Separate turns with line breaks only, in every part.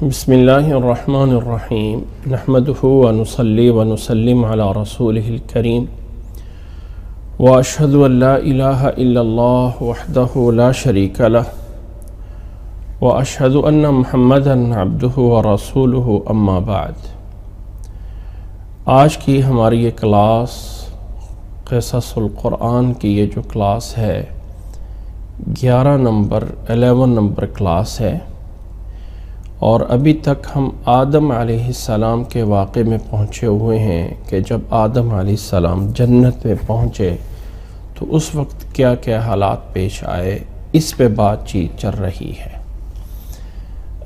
بسم اللہ الرحمن الرحیم نحمدہ ونصلی ونسلم علی رسولہ الکریم واشہد ان لا الہ الا اللہ وحدہ لا شریک لہ واشہد ان محمدا عبدہ ورسولہ اما بعد۔ آج کی ہماری یہ کلاس قصص القرآن کی یہ جو کلاس ہے 11 نمبر کلاس ہے، اور ابھی تک ہم آدم علیہ السلام کے واقعے میں پہنچے ہوئے ہیں کہ جب آدم علیہ السلام جنت میں پہنچے تو اس وقت کیا کیا حالات پیش آئے، اس پہ بات چیت چل رہی ہے۔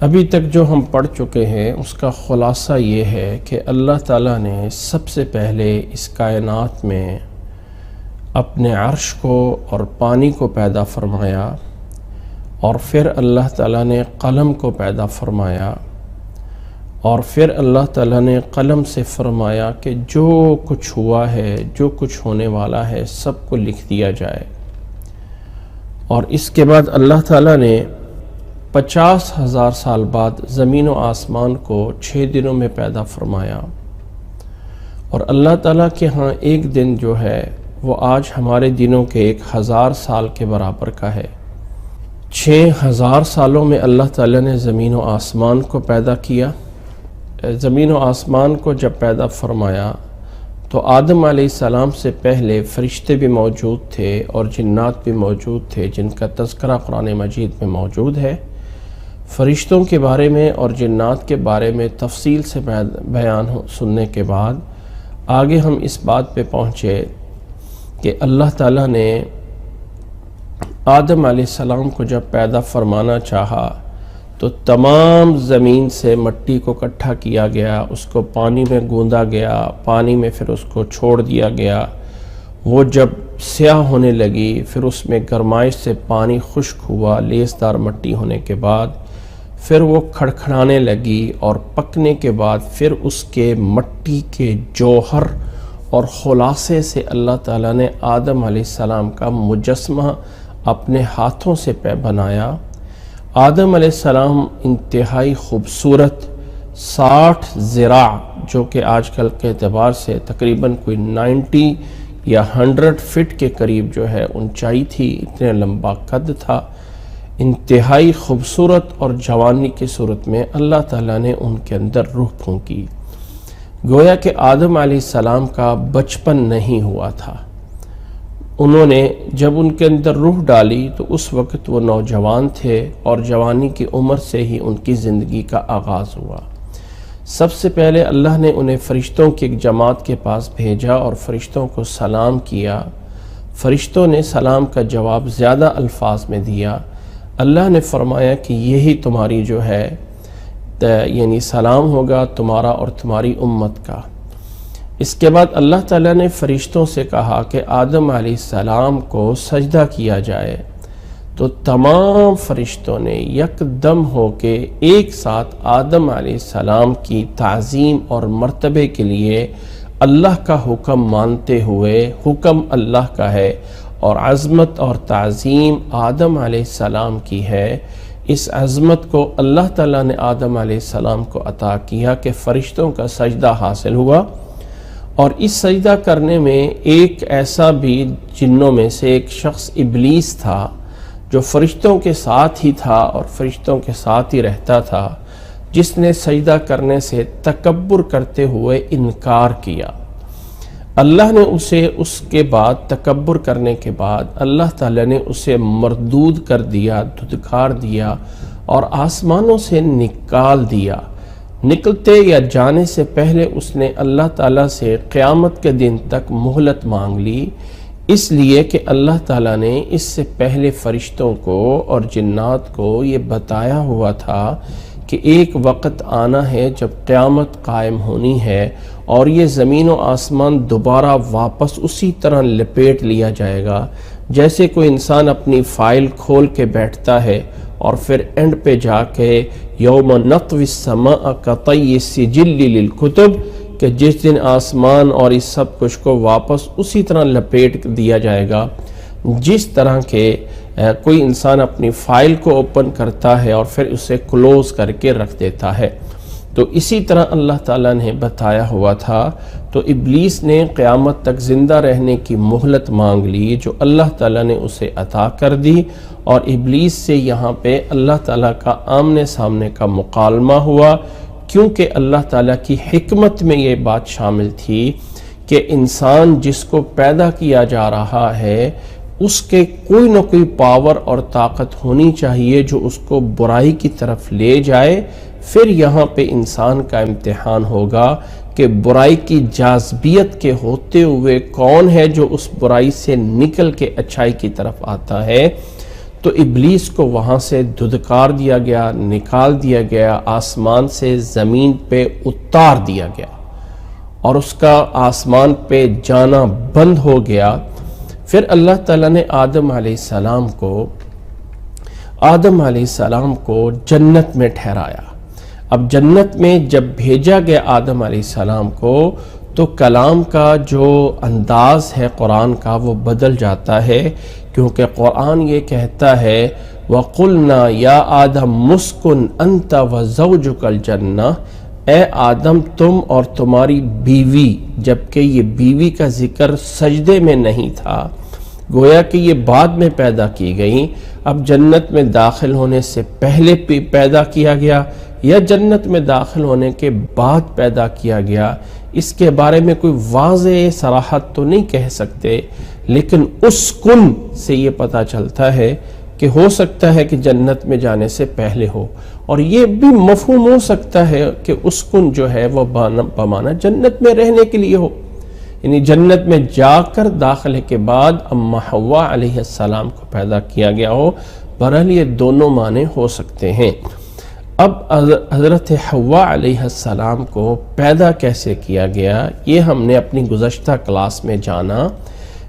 ابھی تک جو ہم پڑھ چکے ہیں اس کا خلاصہ یہ ہے کہ اللہ تعالیٰ نے سب سے پہلے اس کائنات میں اپنے عرش کو اور پانی کو پیدا فرمایا، اور پھر اللہ تعالیٰ نے قلم کو پیدا فرمایا، اور پھر اللہ تعالیٰ نے قلم سے فرمایا کہ جو کچھ ہوا ہے، جو کچھ ہونے والا ہے، سب کو لکھ دیا جائے۔ اور اس کے بعد اللہ تعالیٰ نے 50,000 سال بعد زمین و آسمان کو 6 دنوں میں پیدا فرمایا، اور اللہ تعالیٰ کے ہاں ایک دن جو ہے وہ آج ہمارے دنوں کے 1000 سال کے برابر کا ہے۔ 6000 سالوں میں اللہ تعالیٰ نے زمین و آسمان کو پیدا کیا۔ زمین و آسمان کو جب پیدا فرمایا تو آدم علیہ السلام سے پہلے فرشتے بھی موجود تھے اور جنات بھی موجود تھے، جن کا تذکرہ قرآن مجید میں موجود ہے۔ فرشتوں کے بارے میں اور جنات کے بارے میں تفصیل سے بیان سننے کے بعد آگے ہم اس بات پہ پہنچے کہ اللہ تعالیٰ نے آدم علیہ السلام کو جب پیدا فرمانا چاہا تو تمام زمین سے مٹی کو اکٹھا کیا گیا، اس کو پانی میں گوندا گیا، پانی میں پھر اس کو چھوڑ دیا گیا۔ وہ جب سیاہ ہونے لگی پھر اس میں گرمائش سے پانی خشک ہوا، لیسدار مٹی ہونے کے بعد پھر وہ کھڑکھڑانے لگی، اور پکنے کے بعد پھر اس کے مٹی کے جوہر اور خلاصے سے اللہ تعالیٰ نے آدم علیہ السلام کا مجسمہ اپنے ہاتھوں سے بنایا۔ آدم علیہ السلام انتہائی خوبصورت 60 ذراع، جو کہ آج کل کے اعتبار سے تقریباً کوئی 90 یا 100 فٹ کے قریب جو ہے اونچائی تھی، اتنے لمبا قد تھا، انتہائی خوبصورت اور جوانی کی صورت میں اللہ تعالیٰ نے ان کے اندر روح پھونکی، گویا کہ آدم علیہ السلام کا بچپن نہیں ہوا تھا۔ انہوں نے جب ان کے اندر روح ڈالی تو اس وقت وہ نوجوان تھے، اور جوانی کی عمر سے ہی ان کی زندگی کا آغاز ہوا۔ سب سے پہلے اللہ نے انہیں فرشتوں کی ایک جماعت کے پاس بھیجا اور فرشتوں کو سلام کیا۔ فرشتوں نے سلام کا جواب زیادہ الفاظ میں دیا۔ اللہ نے فرمایا کہ یہی تمہاری جو ہے یعنی سلام ہوگا تمہارا اور تمہاری امت کا۔ اس کے بعد اللہ تعالیٰ نے فرشتوں سے کہا کہ آدم علیہ السلام کو سجدہ کیا جائے، تو تمام فرشتوں نے یکدم ہو کے ایک ساتھ آدم علیہ السلام کی تعظیم اور مرتبے کے لیے اللہ کا حکم مانتے ہوئے، حکم اللہ کا ہے اور عظمت اور تعظیم آدم علیہ السلام کی ہے، اس عظمت کو اللہ تعالیٰ نے آدم علیہ السلام کو عطا کیا کہ فرشتوں کا سجدہ حاصل ہوا۔ اور اس سجدہ کرنے میں ایک ایسا بھی جنوں میں سے ایک شخص ابلیس تھا، جو فرشتوں کے ساتھ ہی تھا اور فرشتوں کے ساتھ ہی رہتا تھا، جس نے سجدہ کرنے سے تکبر کرتے ہوئے انکار کیا۔ اللہ نے اسے اس کے بعد تکبر کرنے کے بعد اللہ تعالیٰ نے اسے مردود کر دیا، دھتکار دیا اور آسمانوں سے نکال دیا۔ نکلتے یا جانے سے پہلے اس نے اللہ تعالیٰ سے قیامت کے دن تک مہلت مانگ لی، اس لیے کہ اللہ تعالیٰ نے اس سے پہلے فرشتوں کو اور جنات کو یہ بتایا ہوا تھا کہ ایک وقت آنا ہے جب قیامت قائم ہونی ہے، اور یہ زمین و آسمان دوبارہ واپس اسی طرح لپیٹ لیا جائے گا جیسے کوئی انسان اپنی فائل کھول کے بیٹھتا ہے اور پھر اینڈ پہ جا کے یوم نطوی السماء کطی السجل للکتب، کہ جس دن آسمان اور اس سب کچھ کو واپس اسی طرح لپیٹ دیا جائے گا جس طرح کے کوئی انسان اپنی فائل کو اوپن کرتا ہے اور پھر اسے کلوز کر کے رکھ دیتا ہے، تو اسی طرح اللہ تعالیٰ نے بتایا ہوا تھا۔ تو ابلیس نے قیامت تک زندہ رہنے کی مہلت مانگ لی، جو اللہ تعالیٰ نے اسے عطا کر دی، اور ابلیس سے یہاں پہ اللہ تعالیٰ کا آمنے سامنے کا مکالمہ ہوا، کیونکہ اللہ تعالیٰ کی حکمت میں یہ بات شامل تھی کہ انسان جس کو پیدا کیا جا رہا ہے اس کے کوئی نہ کوئی پاور اور طاقت ہونی چاہیے جو اس کو برائی کی طرف لے جائے۔ پھر یہاں پہ انسان کا امتحان ہوگا کہ برائی کی جاذبیت کے ہوتے ہوئے کون ہے جو اس برائی سے نکل کے اچھائی کی طرف آتا ہے۔ تو ابلیس کو وہاں سے دھدکار دیا گیا، نکال دیا گیا، آسمان سے زمین پہ اتار دیا گیا، اور اس کا آسمان پہ جانا بند ہو گیا۔ پھر اللہ تعالیٰ نے آدم علیہ السلام کو جنت میں ٹھہرایا۔ اب جنت میں جب بھیجا گیا آدم علیہ السلام کو، تو کلام کا جو انداز ہے قرآن کا وہ بدل جاتا ہے، کیونکہ قرآن یہ کہتا ہے وَقُلْنَا يَا آدَمْ مُسْكُنْ أَنْتَ وَزَوْجُكَ الْجَنَّةِ، اے آدم تم اور تمہاری بیوی، جبکہ یہ بیوی کا ذکر سجدے میں نہیں تھا، گویا کہ یہ بعد میں پیدا کی گئی۔ اب جنت میں داخل ہونے سے پہلے پیدا کیا گیا یا جنت میں داخل ہونے کے بعد پیدا کیا گیا، اس کے بارے میں کوئی واضح صراحت تو نہیں کہہ سکتے، لیکن اسکن سے یہ پتہ چلتا ہے کہ ہو سکتا ہے کہ جنت میں جانے سے پہلے ہو، اور یہ بھی مفہوم ہو سکتا ہے کہ اسکن جو ہے وہ بمعنی جنت میں رہنے کے لیے ہو، یعنی جنت میں جا کر داخلے کے بعد اما حوا علیہ السلام کو پیدا کیا گیا ہو۔ بہرحال یہ دونوں معنی ہو سکتے ہیں۔ اب حضرت حوا علیہ السلام کو پیدا کیسے کیا گیا، یہ ہم نے اپنی گزشتہ کلاس میں جانا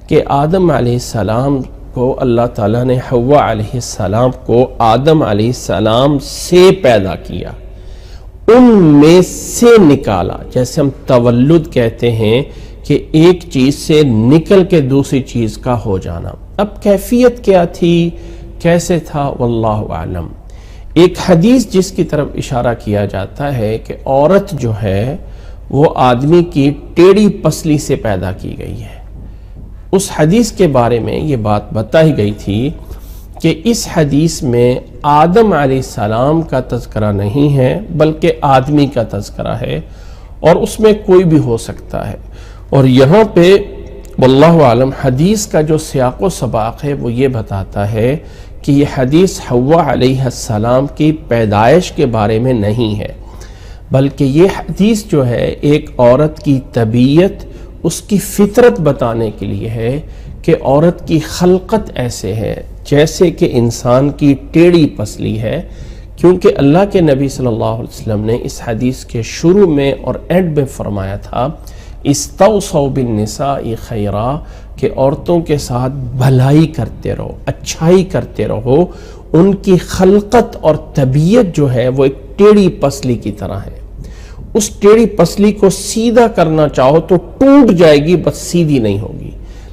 کہ آدم علیہ السلام کو اللہ تعالیٰ نے حوا علیہ السلام کو آدم علیہ السلام سے پیدا کیا، ان میں سے نکالا، جیسے ہم تولد کہتے ہیں کہ ایک چیز سے نکل کے دوسری چیز کا ہو جانا۔ اب کیفیت کیا تھی، کیسے تھا، واللہ اعلم۔ ایک حدیث جس کی طرف اشارہ کیا جاتا ہے کہ عورت جو ہے وہ آدمی کی ٹیڑھی پسلی سے پیدا کی گئی ہے، اس حدیث کے بارے میں یہ بات بتائی گئی تھی کہ اس حدیث میں آدم علیہ السلام کا تذکرہ نہیں ہے بلکہ آدمی کا تذکرہ ہے، اور اس میں کوئی بھی ہو سکتا ہے۔ اور یہاں پہ واللہ عالم حدیث کا جو سیاق و سباق ہے وہ یہ بتاتا ہے کہ یہ حدیث حوا علیہ السلام کی پیدائش کے بارے میں نہیں ہے، بلکہ یہ حدیث جو ہے ایک عورت کی طبیعت، اس کی فطرت بتانے کے لیے ہے کہ عورت کی خلقت ایسے ہے جیسے کہ انسان کی ٹیڑھی پسلی ہے، کیونکہ اللہ کے نبی صلی اللہ علیہ وسلم نے اس حدیث کے شروع میں اور اینڈ میں فرمایا تھا استوصوا بالنساء خیرا، کہ عورتوں کے ساتھ بھلائی کرتے رہو، اچھائی کرتے رہو۔ ان کی خلقت اور طبیعت جو ہے وہ ایک ٹیڑھی پسلی کی طرح ہے، اس ٹیڑھی پسلی کو سیدھا کرنا چاہو تو ٹوٹ جائے گی، بس سیدھی نہیں ہوگی،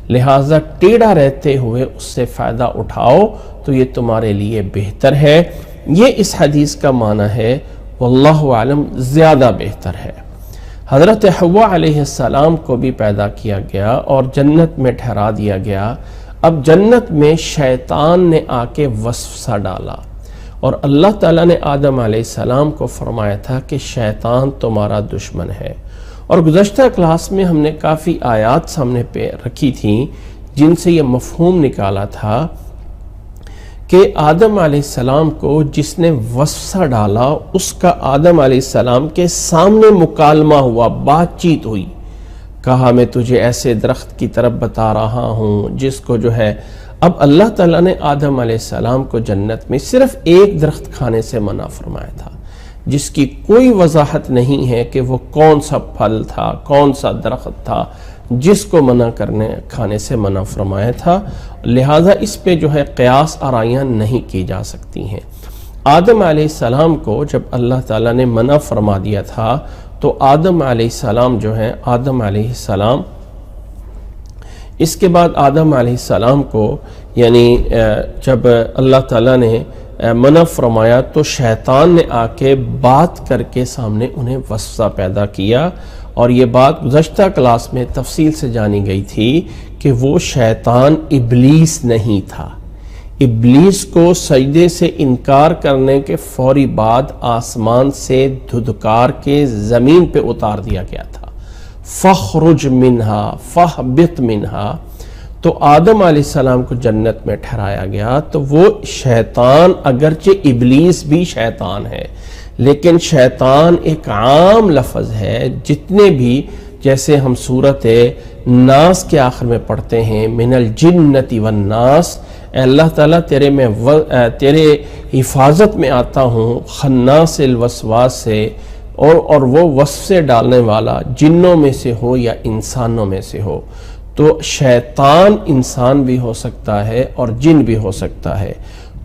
لہٰذا ٹیڑھا رہتے ہوئے اس سے فائدہ اٹھاؤ تو یہ تمہارے لیے بہتر ہے۔ یہ اس حدیث کا معنی ہے، واللہ عالم زیادہ بہتر ہے۔ حضرت حوا علیہ السلام کو بھی پیدا کیا گیا اور جنت میں ٹھہرا دیا گیا۔ اب جنت میں شیطان نے آ کے وسوسہ ڈالا، اور اللہ تعالیٰ نے آدم علیہ السلام کو فرمایا تھا کہ شیطان تمہارا دشمن ہے، اور گزشتہ کلاس میں ہم نے کافی آیات سامنے پہ رکھی تھیں جن سے یہ مفہوم نکالا تھا کہ آدم علیہ السلام کو جس نے وسوسہ ڈالا اس کا آدم علیہ السلام کے سامنے مکالمہ ہوا، بات چیت ہوئی، کہا میں تجھے ایسے درخت کی طرف بتا رہا ہوں جس کو جو ہے۔ اب اللہ تعالیٰ نے آدم علیہ السلام کو جنت میں صرف ایک درخت کھانے سے منع فرمایا تھا، جس کی کوئی وضاحت نہیں ہے کہ وہ کون سا پھل تھا، کون سا درخت تھا جس کو کھانے سے منع فرمایا تھا، لہٰذا اس پہ جو ہے قیاس آرائیاں نہیں کی جا سکتی ہیں۔ آدم علیہ السلام کو جب اللہ تعالیٰ نے منع فرما دیا تھا تو آدم علیہ السلام جو ہے، آدم علیہ السلام اس کے بعد آدم علیہ السلام کو یعنی جب اللہ تعالیٰ نے منع فرمایا تو شیطان نے آ کے بات کر کے سامنے انہیں وسوسہ پیدا کیا، اور یہ بات گزشتہ کلاس میں تفصیل سے جانی گئی تھی کہ وہ شیطان ابلیس نہیں تھا۔ ابلیس کو سجدے سے انکار کرنے کے فوری بعد آسمان سے دھدکار کے زمین پہ اتار دیا گیا تھا، فَخْرُجْ مِنْهَا فَاهْبِطْ مِنْهَا۔ تو آدم علیہ السلام کو جنت میں ٹھہرایا گیا، تو وہ شیطان، اگرچہ ابلیس بھی شیطان ہے لیکن شیطان ایک عام لفظ ہے، جتنے بھی جیسے ہم سورۃ ناس کے آخر میں پڑھتے ہیں من الجنۃ والناس، اے اللہ تعالیٰ تیرے حفاظت میں آتا ہوں خناس الوسواس سے، اور وہ وسوسے ڈالنے والا جنوں میں سے ہو یا انسانوں میں سے ہو۔ تو شیطان انسان بھی ہو سکتا ہے اور جن بھی ہو سکتا ہے۔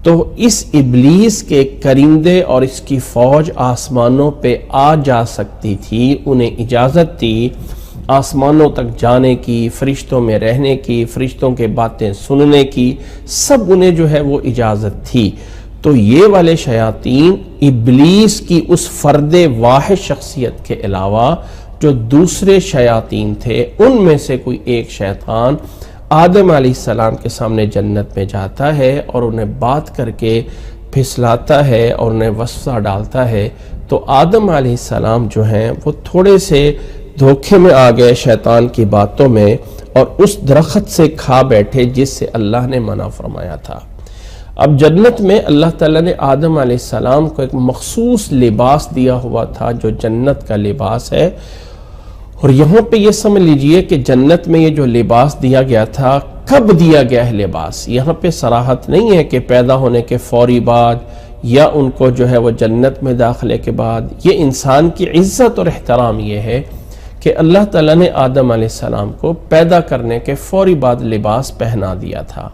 تو اس ابلیس کے کرندے اور اس کی فوج آسمانوں پہ آ جا سکتی تھی، انہیں اجازت تھی آسمانوں تک جانے کی، فرشتوں میں رہنے کی، فرشتوں کے باتیں سننے کی، سب انہیں جو ہے وہ اجازت تھی۔ تو یہ والے شیاطین ابلیس کی اس فرد واحد شخصیت کے علاوہ جو دوسرے شیاطین تھے، ان میں سے کوئی ایک شیطان آدم علیہ السلام کے سامنے جنت میں جاتا ہے اور انہیں بات کر کے پھسلاتا ہے اور انہیں وسوسہ ڈالتا ہے۔ تو آدم علیہ السلام جو ہیں وہ تھوڑے سے دھوکے میں آ گئے شیطان کی باتوں میں، اور اس درخت سے کھا بیٹھے جس سے اللہ نے منع فرمایا تھا۔ اب جنت میں اللہ تعالیٰ نے آدم علیہ السلام کو ایک مخصوص لباس دیا ہوا تھا جو جنت کا لباس ہے، اور یہاں پہ یہ سمجھ لیجئے کہ جنت میں یہ جو لباس دیا گیا تھا، کب دیا گیا ہے لباس، یہاں پہ صراحت نہیں ہے کہ پیدا ہونے کے فوری بعد یا ان کو جو ہے وہ جنت میں داخلے کے بعد۔ یہ انسان کی عزت اور احترام یہ ہے کہ اللہ تعالیٰ نے آدم علیہ السلام کو پیدا کرنے کے فوری بعد لباس پہنا دیا تھا،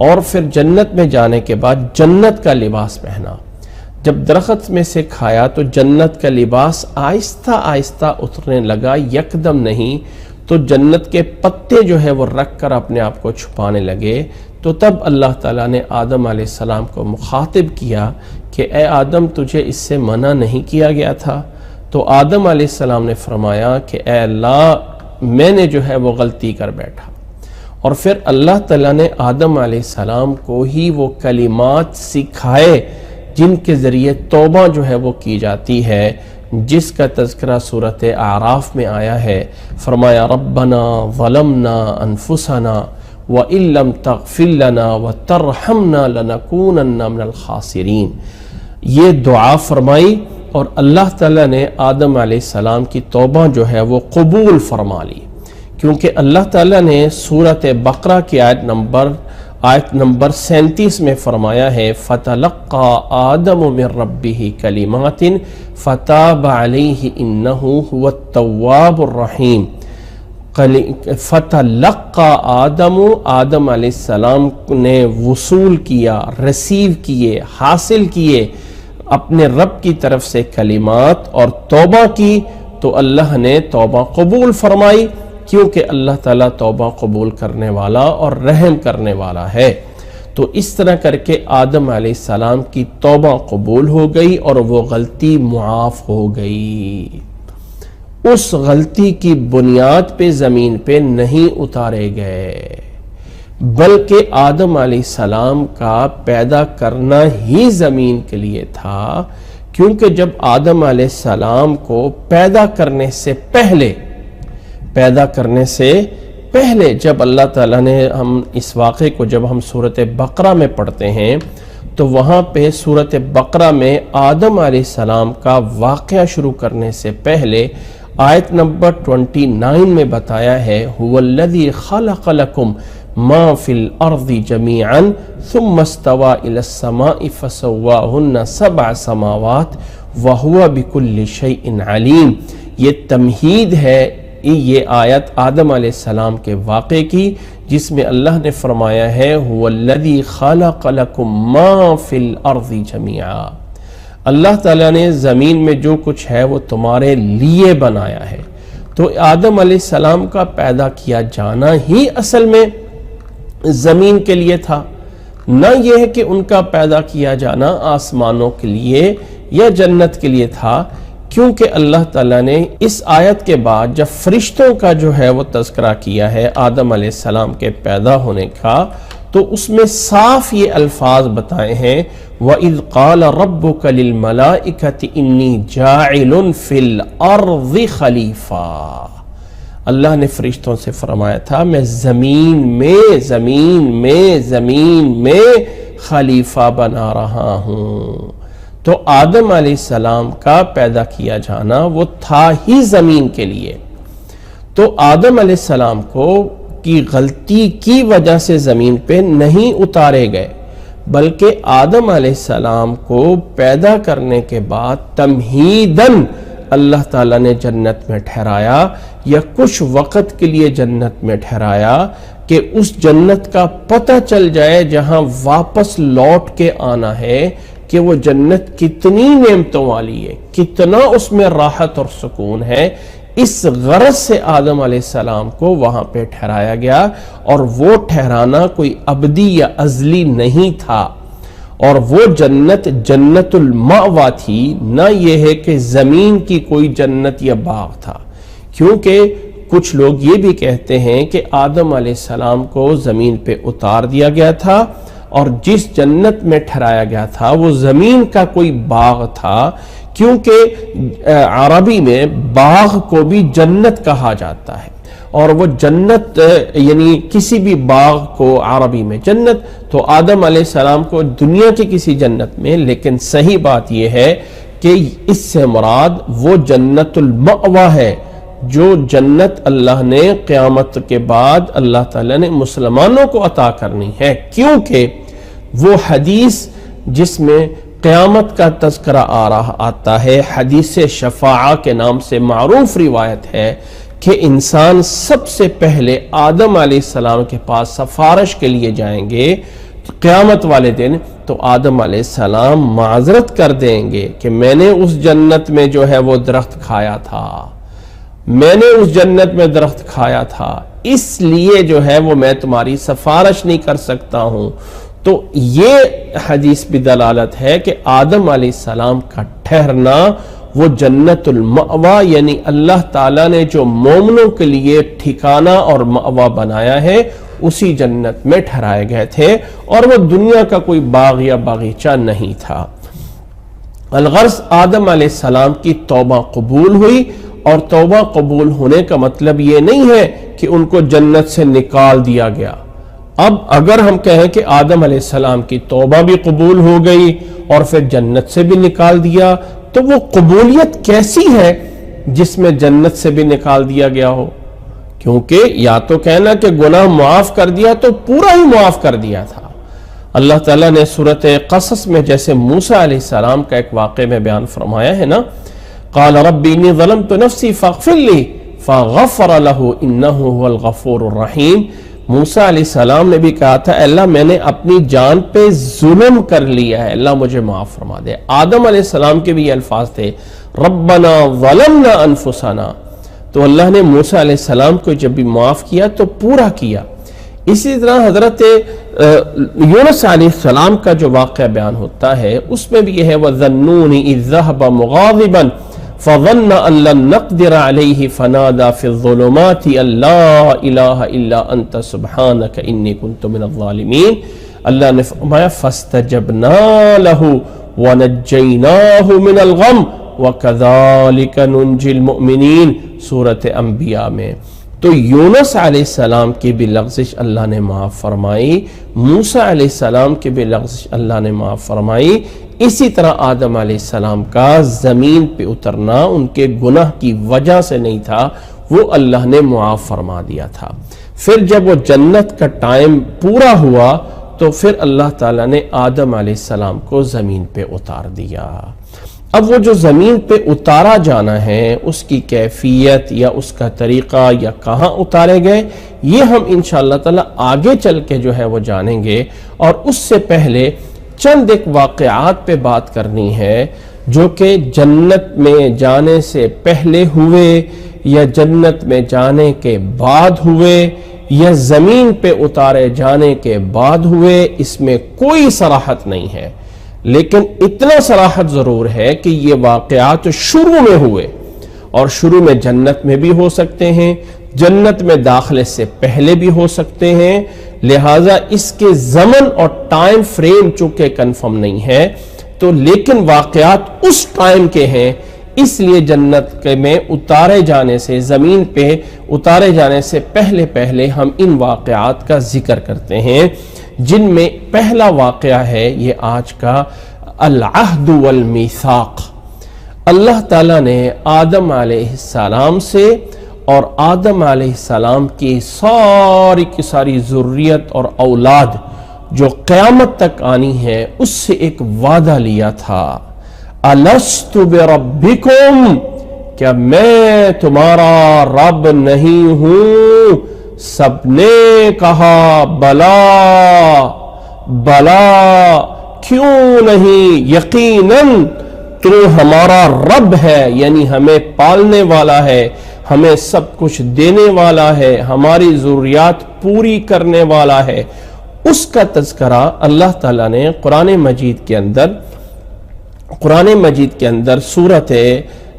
اور پھر جنت میں جانے کے بعد جنت کا لباس پہنا۔ جب درخت میں سے کھایا تو جنت کا لباس آہستہ آہستہ اترنے لگا، یکدم نہیں، تو جنت کے پتے جو ہے وہ رکھ کر اپنے آپ کو چھپانے لگے۔ تو تب اللہ تعالیٰ نے آدم علیہ السلام کو مخاطب کیا کہ اے آدم، تجھے اس سے منع نہیں کیا گیا تھا؟ تو آدم علیہ السلام نے فرمایا کہ اے اللہ، میں نے جو ہے وہ غلطی کر بیٹھا۔ اور پھر اللہ تعالیٰ نے آدم علیہ السلام کو ہی وہ کلمات سکھائے جن کے ذریعے توبہ جو ہے وہ کی جاتی ہے، جس کا تذکرہ سورۃ اعراف میں آیا ہے۔ فرمایا ربنا ظلمنا انفسنا وَإِن لَّمْ تَغْفِرْ لَنَا وَتَرْحَمْنَا لَنَكُونَنَّ مِنَ الْخَاسِرِينَ۔ یہ دعا فرمائی اور اللہ تعالیٰ نے آدم علیہ السلام کی توبہ جو ہے وہ قبول فرما لی، کیونکہ اللہ تعالیٰ نے سورۃ بقرہ کی آیت نمبر 37 میں فرمایا ہے فَتَلَقَّى آدَمُ مِن رَّبِّهِ كَلِمَاتٍ فَتَابَ عَلَيْهِ إِنَّهُ هُوَ التَّوَّابُ الرَّحِيمُ۔ فتلقى آدم علیہ السلام نے وصول کیا، ریسیو کیے، حاصل کیے اپنے رب کی طرف سے کلمات اور توبہ کی، تو اللہ نے توبہ قبول فرمائی، کیونکہ اللہ تعالیٰ توبہ قبول کرنے والا اور رحم کرنے والا ہے۔ تو اس طرح کر کے آدم علیہ السلام کی توبہ قبول ہو گئی اور وہ غلطی معاف ہو گئی۔ اس غلطی کی بنیاد پہ زمین پہ نہیں اتارے گئے، بلکہ آدم علیہ السلام کا پیدا کرنا ہی زمین کے لیے تھا، کیونکہ جب آدم علیہ السلام کو پیدا کرنے سے پہلے جب اللہ تعالیٰ نے، ہم اس واقعے کو جب ہم سورۃ بقرہ میں پڑھتے ہیں تو وہاں پہ سورۃ بقرہ میں آدم علیہ السلام کا واقعہ شروع کرنے سے پہلے آیت نمبر 29 میں بتایا ہے هُوَ الَّذِي خَلَقَ لَكُمْ مَا فِي الْأَرْضِ جَمِيعًا ثُمَّ اسْتَوَىٰ إِلَى السَّمَاءِ فَسَوَّاهُنَّ 7 سماوات وَهُوَ بِكُلِّ شَيْءٍ عَلِيمٌ۔ یہ تمہید ہے یہ آیت آدم علیہ السلام کے واقعے کی، جس میں اللہ نے فرمایا ہے هُوَ الَّذِي خَلَقَ لَكُمْ مَا فِي الْأَرْضِ جَمِيعًا۔ اللہ تعالیٰ نے زمین میں جو کچھ ہے وہ تمہارے لیے بنایا ہے۔ تو آدم علیہ السلام کا پیدا کیا جانا ہی اصل میں زمین کے لیے تھا، نہ یہ ہے کہ ان کا پیدا کیا جانا آسمانوں کے لیے یا جنت کے لیے تھا، کیونکہ اللہ تعالیٰ نے اس آیت کے بعد جب فرشتوں کا جو ہے وہ تذکرہ کیا ہے آدم علیہ السلام کے پیدا ہونے کا، تو اس میں صاف یہ الفاظ بتائے ہیں وَإِذْ قَالَ رَبُّكَ لِلْمَلَائِكَةِ إِنِّي جَاعِلٌ فِي الْأَرْضِ خَلِيفَةً، اللہ نے فرشتوں سے فرمایا تھا میں زمین میں خلیفہ بنا رہا ہوں۔ تو آدم علیہ السلام کا پیدا کیا جانا وہ تھا ہی زمین کے لیے۔ تو آدم علیہ السلام کی غلطی کی وجہ سے زمین پہ نہیں اتارے گئے، بلکہ آدم علیہ السلام کو پیدا کرنے کے بعد تمہیداً اللہ تعالیٰ نے جنت میں ٹھہرایا، یا کچھ وقت کے لیے جنت میں ٹھہرایا کہ اس جنت کا پتہ چل جائے جہاں واپس لوٹ کے آنا ہے کہ وہ جنت کتنی نعمتوں والی ہے، کتنا اس میں راحت اور سکون ہے۔ اس غرض سے آدم علیہ السلام کو وہاں پہ ٹھہرایا گیا، اور وہ ٹھہرانا کوئی ابدی یا ازلی نہیں تھا، اور وہ جنت المأوا تھی، نہ یہ ہے کہ زمین کی کوئی جنت یا باغ تھا۔ کیونکہ کچھ لوگ یہ بھی کہتے ہیں کہ آدم علیہ السلام کو زمین پہ اتار دیا گیا تھا، اور جس جنت میں ٹھہرایا گیا تھا وہ زمین کا کوئی باغ تھا، کیونکہ عربی میں باغ کو بھی جنت کہا جاتا ہے، اور وہ جنت یعنی کسی بھی باغ کو عربی میں جنت، تو آدم علیہ السلام کو دنیا کی کسی جنت میں، لیکن صحیح بات یہ ہے کہ اس سے مراد وہ جنت المأوا ہے جو جنت اللہ نے قیامت کے بعد اللہ تعالیٰ نے مسلمانوں کو عطا کرنی ہے، کیونکہ وہ حدیث جس میں قیامت کا تذکرہ آتا ہے، حدیث شفاعہ کے نام سے معروف روایت ہے کہ انسان سب سے پہلے آدم علیہ السلام کے پاس سفارش کے لیے جائیں گے قیامت والے دن، تو آدم علیہ السلام معذرت کر دیں گے کہ میں نے اس جنت میں جو ہے وہ درخت کھایا تھا، میں نے اس جنت میں درخت کھایا تھا، اس لیے جو ہے وہ میں تمہاری سفارش نہیں کر سکتا ہوں۔ تو یہ حدیث بھی دلالت ہے کہ آدم علیہ السلام کا ٹھہرنا وہ جنت المأوا، یعنی اللہ تعالیٰ نے جو مومنوں کے لیے ٹھکانہ اور مأوا بنایا ہے اسی جنت میں ٹھہرائے گئے تھے، اور وہ دنیا کا کوئی باغ یا باغیچہ نہیں تھا۔ الغرض آدم علیہ السلام کی توبہ قبول ہوئی، اور توبہ قبول ہونے کا مطلب یہ نہیں ہے کہ ان کو جنت سے نکال دیا گیا۔ اب اگر ہم کہیں کہ آدم علیہ السلام کی توبہ بھی قبول ہو گئی اور پھر جنت سے بھی نکال دیا، تو وہ قبولیت کیسی ہے جس میں جنت سے بھی نکال دیا گیا ہو؟ کیونکہ یا تو کہنا کہ گناہ معاف کر دیا تو پورا ہی معاف کر دیا تھا۔ اللہ تعالیٰ نے سورۃ قصص میں جیسے موسیٰ علیہ السلام کا ایک واقعے میں بیان فرمایا ہے نا، قال رب انی ظلمت نفسی فاغفر لی فغفر له انه هو الغفور الرحیم۔ موسیٰ علیہ السلام نے بھی کہا تھا اللہ میں نے اپنی جان پہ ظلم کر لیا ہے، اللہ مجھے معاف فرما دے۔ آدم علیہ السلام کے بھی یہ الفاظ تھے ربنا ظلمنا انفسنا، تو اللہ نے موسیٰ علیہ السلام کو جب بھی معاف کیا تو پورا کیا۔ اسی طرح حضرت یونس علیہ السلام کا جو واقعہ بیان ہوتا ہے اس میں بھی یہ ہے وَظَنُّونِ إِذْ ذَهَبَ مُغَاضِبًا فَظَنَّ أَن لَّن نَّقْدِرَ عَلَيْهِ فَنَادَى فِي الظُّلُمَاتِ أَن لَّا إِلَٰهَ إِلَّا أَنتَ سُبْحَانَكَ إِنِّي كُنتُ مِنَ الظَّالِمِينَ۔ اللہ نے فرمایا فَاسْتَجَبْنَا لَهُ وَنَجَّيْنَاهُ مِنَ الْغَمِّ وَكَذَٰلِكَ نُنجِي الْمُؤْمِنِينَ سورۃ انبیاء میں۔ تو یونس علیہ السلام کی بھی لغزش اللہ نے معاف فرمائی، موسیٰ علیہ السلام کی بھی لغزش اللہ نے معاف فرمائی۔ اسی طرح آدم علیہ السلام کا زمین پہ اترنا ان کے گناہ کی وجہ سے نہیں تھا، وہ اللہ نے معاف فرما دیا تھا۔ پھر جب وہ جنت کا ٹائم پورا ہوا تو پھر اللہ تعالیٰ نے آدم علیہ السلام کو زمین پہ اتار دیا۔ اب وہ جو زمین پہ اتارا جانا ہے اس کی کیفیت یا اس کا طریقہ یا کہاں اتارے گئے یہ ہم انشاءاللہ تعالی آگے چل کے جو ہے وہ جانیں گے، اور اس سے پہلے چند ایک واقعات پہ بات کرنی ہے جو کہ جنت میں جانے سے پہلے ہوئے یا جنت میں جانے کے بعد ہوئے یا زمین پہ اتارے جانے کے بعد ہوئے، اس میں کوئی صراحت نہیں ہے، لیکن اتنا صراحت ضرور ہے کہ یہ واقعات شروع میں ہوئے، اور شروع میں جنت میں بھی ہو سکتے ہیں، جنت میں داخلے سے پہلے بھی ہو سکتے ہیں، لہٰذا اس کے زمن اور ٹائم فریم چونکہ کنفرم نہیں ہے تو لیکن واقعات اس ٹائم کے ہیں، اس لیے جنت میں اتارے جانے سے، زمین پہ اتارے جانے سے پہلے ہم ان واقعات کا ذکر کرتے ہیں، جن میں پہلا واقعہ ہے یہ آج کا العہد والمیثاق۔ اللہ تعالیٰ نے آدم علیہ السلام سے اور آدم علیہ السلام کی ساری کی ساری ذریت اور اولاد جو قیامت تک آنی ہے اس سے ایک وعدہ لیا تھا، الست بربکم، کیا میں تمہارا رب نہیں ہوں؟ سب نے کہا بلا بلا، کیوں نہیں، یقیناً تو ہمارا رب ہے، یعنی ہمیں پالنے والا ہے، ہمیں سب کچھ دینے والا ہے، ہماری ضروریات پوری کرنے والا ہے۔ اس کا تذکرہ اللہ تعالیٰ نے قرآن مجید کے اندر سورۃ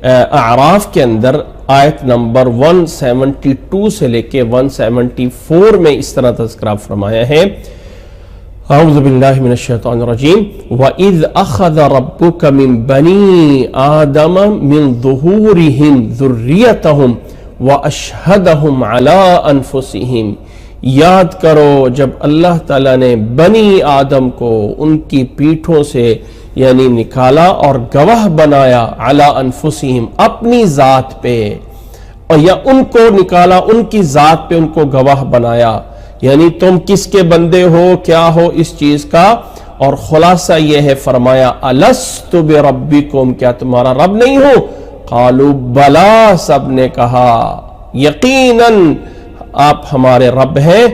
اعراف کے اندر آیت نمبر 172 سے لے کے 174 میں اس طرح تذکرہ فرمایا ہے، اعوذ باللہ من الشیطان الرجیم، وَإِذْ أَخَذَ رَبُّكَ مِن بَنِي آدَمَ مِن ظُهُورِهِمْ ذُرِّيَّتَهُمْ وَأَشْهَدَهُمْ عَلَىٰ أَنفُسِهِمْ، یاد کرو جب اللہ تعالیٰ نے بنی آدم کو ان کی پیٹھوں سے یعنی نکالا اور گواہ بنایا، عَلَىٰ أَنفُسِهِمْ، اپنی ذات پہ، اور یا ان کو نکالا ان کی ذات پہ، ان کو گواہ بنایا، یعنی تم کس کے بندے ہو، کیا ہو اس چیز کا، اور خلاصہ یہ ہے فرمایا الست بربکم، کیا تمہارا رب نہیں ہو؟ قالوا بلا، سب نے کہا یقیناً آپ ہمارے رب ہیں،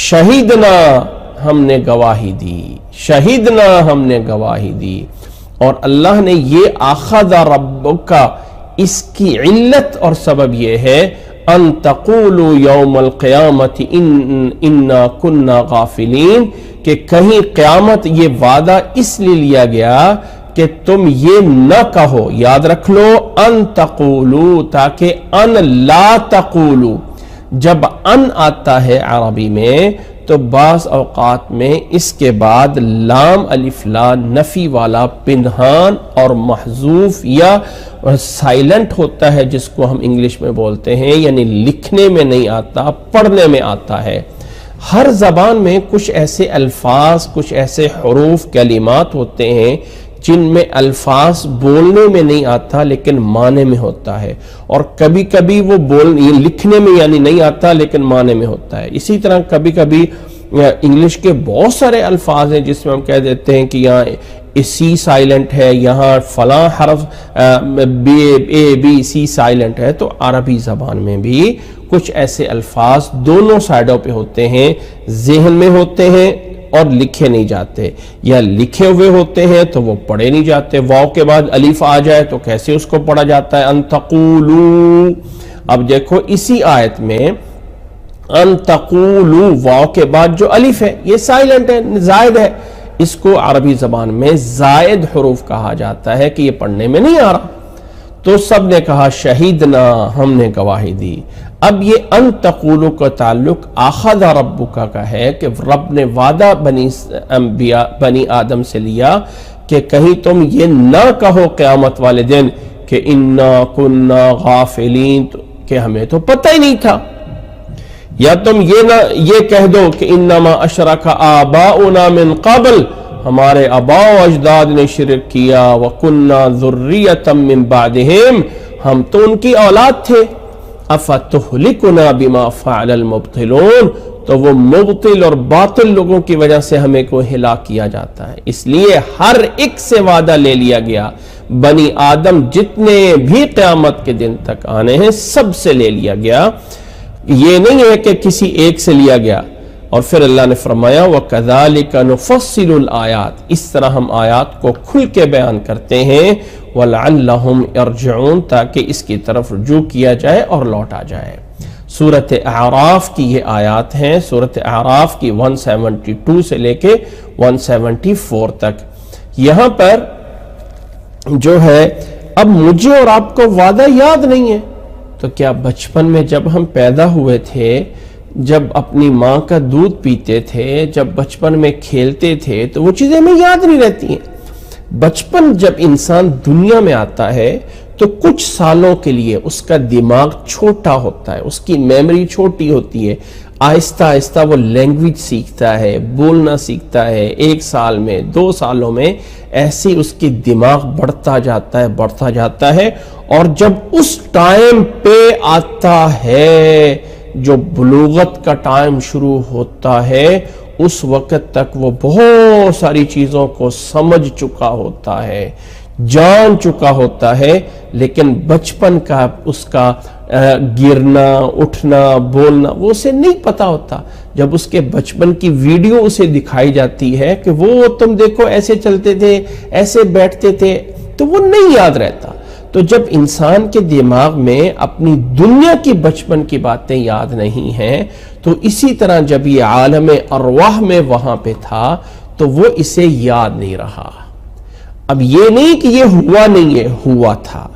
شہیدنا، ہم نے گواہی دی، شہیدنا، ہم نے گواہی دی۔ اور اللہ نے یہ اخذ ربک کا اس کی علت اور سبب یہ ہے ان تقولوا یوم القیامت انا کنا غافلین، کہ کہیں قیامت یہ وعدہ اس لیے لیا گیا کہ تم یہ نہ کہو، یاد رکھ لو، ان تقولوا، تاکہ ان لا تقولوا، جب ان آتا ہے عربی میں تو بعض اوقات میں اس کے بعد لام الف لا نفی والا پنہان اور محذوف یا سائلنٹ ہوتا ہے، جس کو ہم انگلش میں بولتے ہیں، یعنی لکھنے میں نہیں آتا، پڑھنے میں آتا ہے۔ ہر زبان میں کچھ ایسے الفاظ، کچھ ایسے حروف، کلمات ہوتے ہیں جن میں الفاظ بولنے میں نہیں آتا لیکن معنی میں ہوتا ہے، اور کبھی کبھی وہ لکھنے میں یعنی نہیں آتا لیکن معنی میں ہوتا ہے۔ اسی طرح کبھی کبھی انگلش کے بہت سارے الفاظ ہیں جس میں ہم کہہ دیتے ہیں کہ یہاں سی سائلنٹ ہے، یہاں فلاں حرف بی سی سائلنٹ ہے، تو عربی زبان میں بھی کچھ ایسے الفاظ دونوں سائڈوں پہ ہوتے ہیں، ذہن میں ہوتے ہیں اور لکھے نہیں جاتے، یا لکھے ہوئے ہوتے ہیں تو وہ پڑھے نہیں جاتے، واو کے بعد الف آ جائے تو کیسے اس کو پڑھا جاتا ہے، ان تقولوا۔ اب دیکھو اسی آیت میں ان تقولوا، واو کے بعد جو الف ہے یہ سائلنٹ ہے، زائد ہے، اس کو عربی زبان میں زائد حروف کہا جاتا ہے کہ یہ پڑھنے میں نہیں آ رہا، تو سب نے کہا شہیدنا، ہم نے گواہی دی۔ اب یہ ان تقولوا کا تعلق اخذ ربک کا ہے کہ رب نے وعدہ بنی آدم سے لیا کہ کہیں تم یہ نہ کہو قیامت والے دن کہ انا کنا غافلین، کہ ہمیں تو پتہ ہی نہیں تھا، یا تم یہ کہہ دو کہ انما اشرک آباؤنا من قبل، ہمارے آباء و اجداد نے شرک کیا، وَكُنَّا ذُرِّيَّةً مِّن بَعْدِهِمْ، ہم تو ان کی اولاد تھے، أَفَتُهْلِكُنَا بِمَا فَعَلَ الْمُبْطِلُونَ، تو وہ مبطل اور باطل لوگوں کی وجہ سے ہمیں کو ہلاک کیا جاتا ہے۔ اس لیے ہر ایک سے وعدہ لے لیا گیا، بنی آدم جتنے بھی قیامت کے دن تک آنے ہیں سب سے لے لیا گیا، یہ نہیں ہے کہ کسی ایک سے لیا گیا۔ اور پھر اللہ نے فرمایا وَكَذَلِكَ نُفَصِّلُ الْآيَاتِ، اس طرح ہم آیات کو کھل کے بیان کرتے ہیں، وَلَعَلَّهُمْ يَرْجِعُونَ، تاکہ اس کی طرف رجوع کیا جائے اور لوٹا جائے۔ سورۃ اعراف کی یہ آیات ہیں، سورۃ اعراف کی 172 سے لے کے 174 تک۔ یہاں پر جو ہے اب مجھے اور آپ کو وعدہ یاد نہیں ہے، تو کیا بچپن میں جب ہم پیدا ہوئے تھے، جب اپنی ماں کا دودھ پیتے تھے، جب بچپن میں کھیلتے تھے، تو وہ چیزیں ہمیں یاد نہیں رہتی ہیں۔ بچپن جب انسان دنیا میں آتا ہے تو کچھ سالوں کے لیے اس کا دماغ چھوٹا ہوتا ہے، اس کی میموری چھوٹی ہوتی ہے، آہستہ آہستہ وہ لینگویج سیکھتا ہے، بولنا سیکھتا ہے، 1 سال میں 2 سالوں میں ایسے اس کی دماغ بڑھتا جاتا ہے، اور جب اس ٹائم پہ آتا ہے جو بلوغت کا ٹائم شروع ہوتا ہے، اس وقت تک وہ بہت ساری چیزوں کو سمجھ چکا ہوتا ہے، جان چکا ہوتا ہے، لیکن بچپن کا اس کا گرنا، اٹھنا، بولنا وہ اسے نہیں پتا ہوتا۔ جب اس کے بچپن کی ویڈیو اسے دکھائی جاتی ہے کہ وہ تم دیکھو ایسے چلتے تھے، ایسے بیٹھتے تھے، تو وہ نہیں یاد رہتا۔ تو جب انسان کے دماغ میں اپنی دنیا کی بچپن کی باتیں یاد نہیں ہیں، تو اسی طرح جب یہ عالم ارواح میں وہاں پہ تھا تو وہ اسے یاد نہیں رہا۔ اب یہ نہیں کہ یہ ہوا نہیں ہے، ہوا تھا۔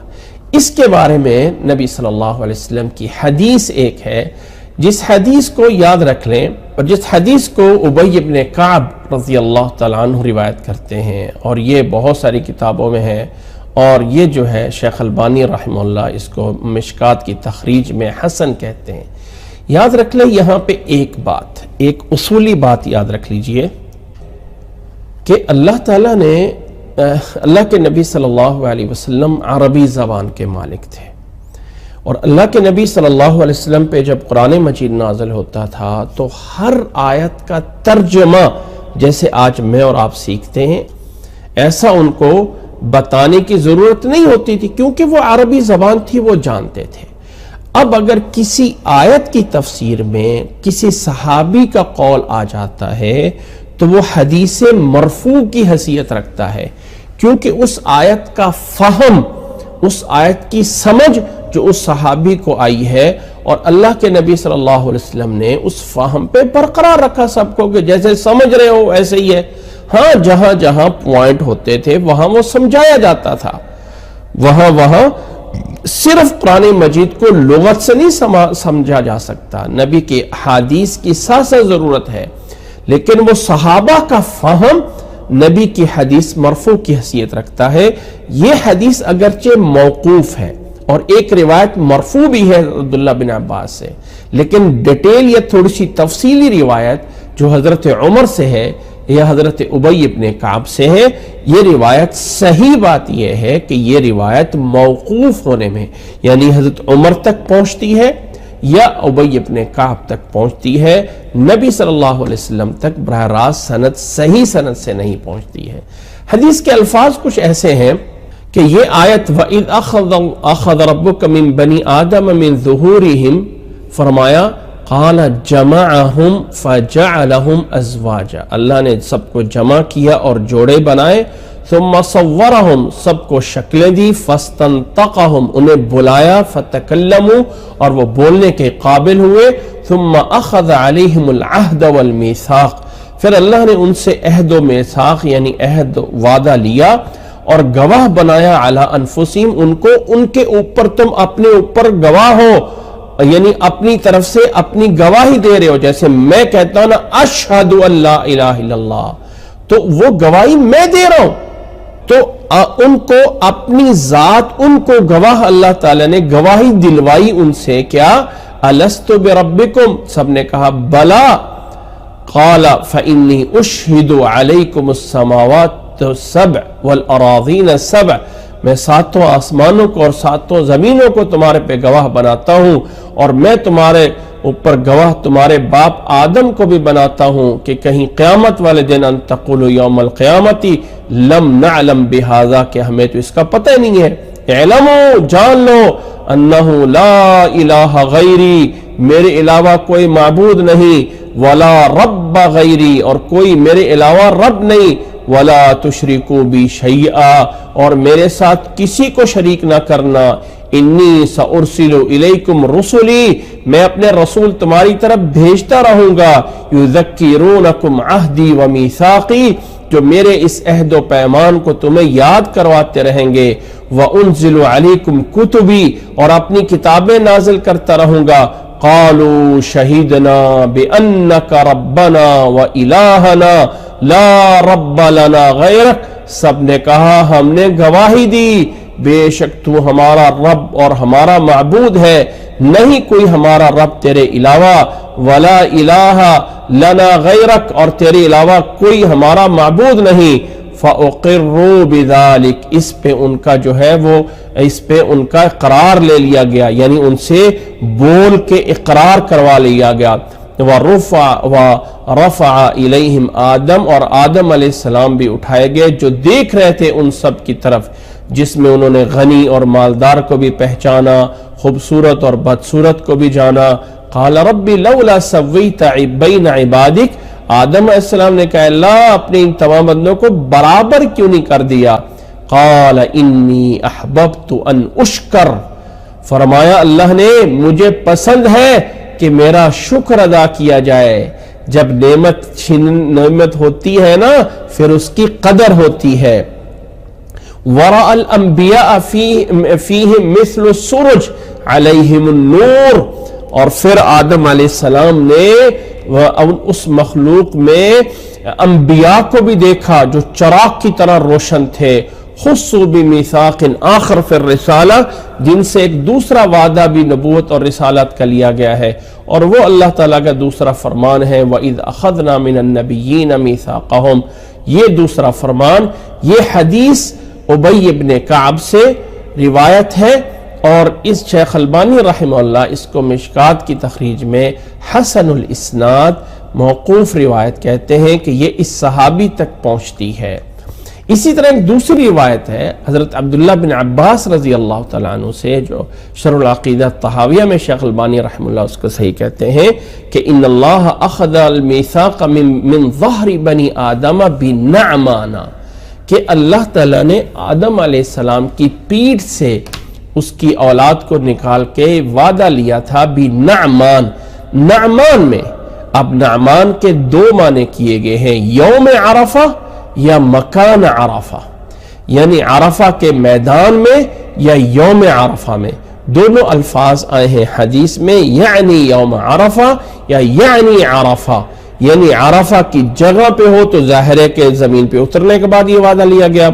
اس کے بارے میں نبی صلی اللہ علیہ وسلم کی حدیث ایک ہے، جس حدیث کو یاد رکھ لیں، اور جس حدیث کو ابی بن کعب رضی اللہ تعالیٰ عنہ روایت کرتے ہیں، اور یہ بہت ساری کتابوں میں ہے، اور یہ جو ہے شیخ البانی رحمہ اللہ اس کو مشکات کی تخریج میں حسن کہتے ہیں۔ یاد رکھ لیں یہاں پہ ایک بات، ایک اصولی بات یاد رکھ لیجئے کہ اللہ تعالیٰ نے، اللہ کے نبی صلی اللہ علیہ وسلم عربی زبان کے مالک تھے، اور اللہ کے نبی صلی اللہ علیہ وسلم پہ جب قرآن مجید نازل ہوتا تھا تو ہر آیت کا ترجمہ جیسے آج میں اور آپ سیکھتے ہیں، ایسا ان کو بتانے کی ضرورت نہیں ہوتی تھی، کیونکہ وہ عربی زبان تھی، وہ جانتے تھے۔ اب اگر کسی آیت کی تفسیر میں کسی صحابی کا قول آ جاتا ہے تو وہ حدیث مرفوع کی حیثیت رکھتا ہے، کیونکہ اس آیت کا فہم، اس آیت کی سمجھ جو اس صحابی کو آئی ہے، اور اللہ کے نبی صلی اللہ علیہ وسلم نے اس فہم پہ برقرار رکھا سب کو کہ جیسے سمجھ رہے ہو ایسے ہی ہے۔ ہاں جہاں جہاں پوائنٹ ہوتے تھے وہاں وہ سمجھایا جاتا تھا، وہاں صرف قرآن مجید کو لغت سے نہیں سمجھا جا سکتا، نبی کے حدیث کی ساتھ ضرورت ہے، لیکن وہ صحابہ کا فہم نبی کی حدیث مرفوع کی حیثیت رکھتا ہے۔ یہ حدیث اگرچہ موقوف ہے اور ایک روایت مرفوع بھی ہے عبداللہ بن عباس سے، لیکن ڈیٹیل یا تھوڑی سی تفصیلی روایت جو حضرت عمر سے ہے یا حضرت ابی ابن کعب سے ہے، یہ روایت صحیح بات یہ ہے کہ یہ روایت موقوف ہونے میں، یعنی حضرت عمر تک پہنچتی ہے یا ابی ابن کعب تک پہنچتی ہے، نبی صلی اللہ علیہ وسلم تک براہ راست سند، صحیح سند سے نہیں پہنچتی ہے۔ حدیث کے الفاظ کچھ ایسے ہیں کہ یہ آیت وَإِذْ أَخَذَ رَبُّكَ مِن بَنِي آدَمَ مِن ظُهُورِهِمْ، فرمایا قال جمعهم فجعلهم ازواجا، اللہ نے سب کو جمع کیا اور جوڑے بنائے، ثم صورهم، سب کو شکلیں دی، فاستنطقهم، انہیں بلایا، فتکلموا، اور وہ بولنے کے قابل ہوئے، ثم اخذ عليهم العهد والميثاق، پھر اللہ نے ان سے عہد و میثاق یعنی عہد وعدہ لیا اور گواہ بنایا، علی انفسہم، ان کو، ان کے اوپر، تم اپنے اوپر گواہ ہو، یعنی اپنی طرف سے اپنی گواہی دے رہے ہو، جیسے میں کہتا ہوں نا اشہد ان لا الہ الا اللہ، تو وہ گواہی میں دے رہا ہوں، تو ان کو اپنی ذات، ان کو گواہ اللہ تعالیٰ نے گواہی دلوائی ان سے، کیا الست بربکم، سب نے کہا بلا، قال فانی اشہد علیکم السماوات السبع والاراضین السبع، میں 7 آسمانوں کو اور 7 زمینوں کو تمہارے پہ گواہ بناتا ہوں، اور میں تمہارے اوپر گواہ تمہارے باپ آدم کو بھی بناتا ہوں کہ کہیں قیامت والے دن ان تقولوا یوم القیامتی لم نعلم بہذا، کہ ہمیں تو اس کا پتہ ہی نہیں ہے، اعلموا، جان لو، انہ لا الہ غیری، میرے علاوہ کوئی معبود نہیں، ولا رب غیری، اور کوئی میرے علاوہ رب نہیں، ولا تشرکوا بی شیئا، اور میرے ساتھ کسی کو شریک نہ کرنا، انی سارسل الیکم رسلی، میں اپنے رسول تمہاری طرف بھیجتا رہوں گا، یذکرونکم عہدی و میثاقی، جو میرے اس عہد و پیمان کو تمہیں یاد کرواتے رہیں گے، وانزل علیکم کتبی، اور اپنی کتابیں نازل کرتا رہوں گا، قالوا شہدنا بانک ربنا والہنا لا رب لنا غیرک، سب نے کہا ہم نے گواہی دی بے شک تو ہمارا رب اور ہمارا معبود ہے، نہیں کوئی ہمارا رب تیرے علاوہ، ولا الہ لنا غیرک، اور تیرے علاوہ کوئی ہمارا معبود نہیں، فاقروا بذلک، اس پہ ان کا جو ہے وہ اس پہ ان کا اقرار لے لیا گیا، یعنی ان سے بول کے اقرار کروا لیا گیا، وَرَفَعَ إِلَيْهِمْ آدم، اور آدم علیہ السلام بھی اٹھائے گئے جو دیکھ رہے تھے ان سب کی طرف، جس میں انہوں نے غنی اور مالدار کو بھی پہچانا، خوبصورت اور بدصورت کو بھی جانا، قال رب لولا سویت بین عبادک، آدم علیہ السلام نے کہا اللہ اپنے ان تمام بندوں کو برابر کیوں نہیں کر دیا، قال انی احببت ان اشکر، فرمایا اللہ نے مجھے پسند ہے کہ میرا شکر ادا کیا جائے، جب نعمت ہوتی ہے نا پھر اس کی قدر ہوتی ہے، ورأى الانبیاء فیہم مثل السرج علیہم النور، اور پھر آدم علیہ السلام نے اس مخلوق میں انبیاء کو بھی دیکھا جو چراغ کی طرح روشن تھے، خصوا بمیثاق آخر فی الرسالہ، جن سے ایک دوسرا وعدہ بھی نبوت اور رسالت کا لیا گیا ہے، اور وہ اللہ تعالیٰ کا دوسرا فرمان ہے وَإِذْ أَخَذْنَا مِنَ النَّبِيِّينَ مِيثَاقَهُمْ، یہ دوسرا فرمان، یہ حدیث ابی ابن کعب سے روایت ہے، اور اس شیخ البانی رحمہ اللہ اس کو مشکات کی تخریج میں حسن الاسناد موقوف روایت کہتے ہیں کہ یہ اس صحابی تک پہنچتی ہے۔ اسی طرح ایک دوسری روایت ہے حضرت عبداللہ بن عباس رضی اللہ تعالیٰ عنہ سے، جو شرح العقیدہ طحاویہ میں شیخ البانی رحمہ اللہ اس کو صحیح کہتے ہیں کہ ان اللہ اخذ المیثاق من ظہر بنی آدم بنعمان، کہ اللہ تعالیٰ نے آدم علیہ السلام کی پیٹھ سے اس کی اولاد کو نکال کے وعدہ لیا تھا بنعمان، نعمان میں، اب نعمان کے دو معنی کیے گئے ہیں، یوم عرفہ یا مکان عرفہ، یعنی عرفہ کے میدان میں یا یوم عرفہ میں، دونوں الفاظ آئے ہیں حدیث میں، یعنی یوم عرفہ یا یعنی عرفہ، یعنی عرفہ کی جگہ پہ ہو تو ظاہر ہے کہ زمین پہ اترنے کے بعد یہ وعدہ لیا گیا،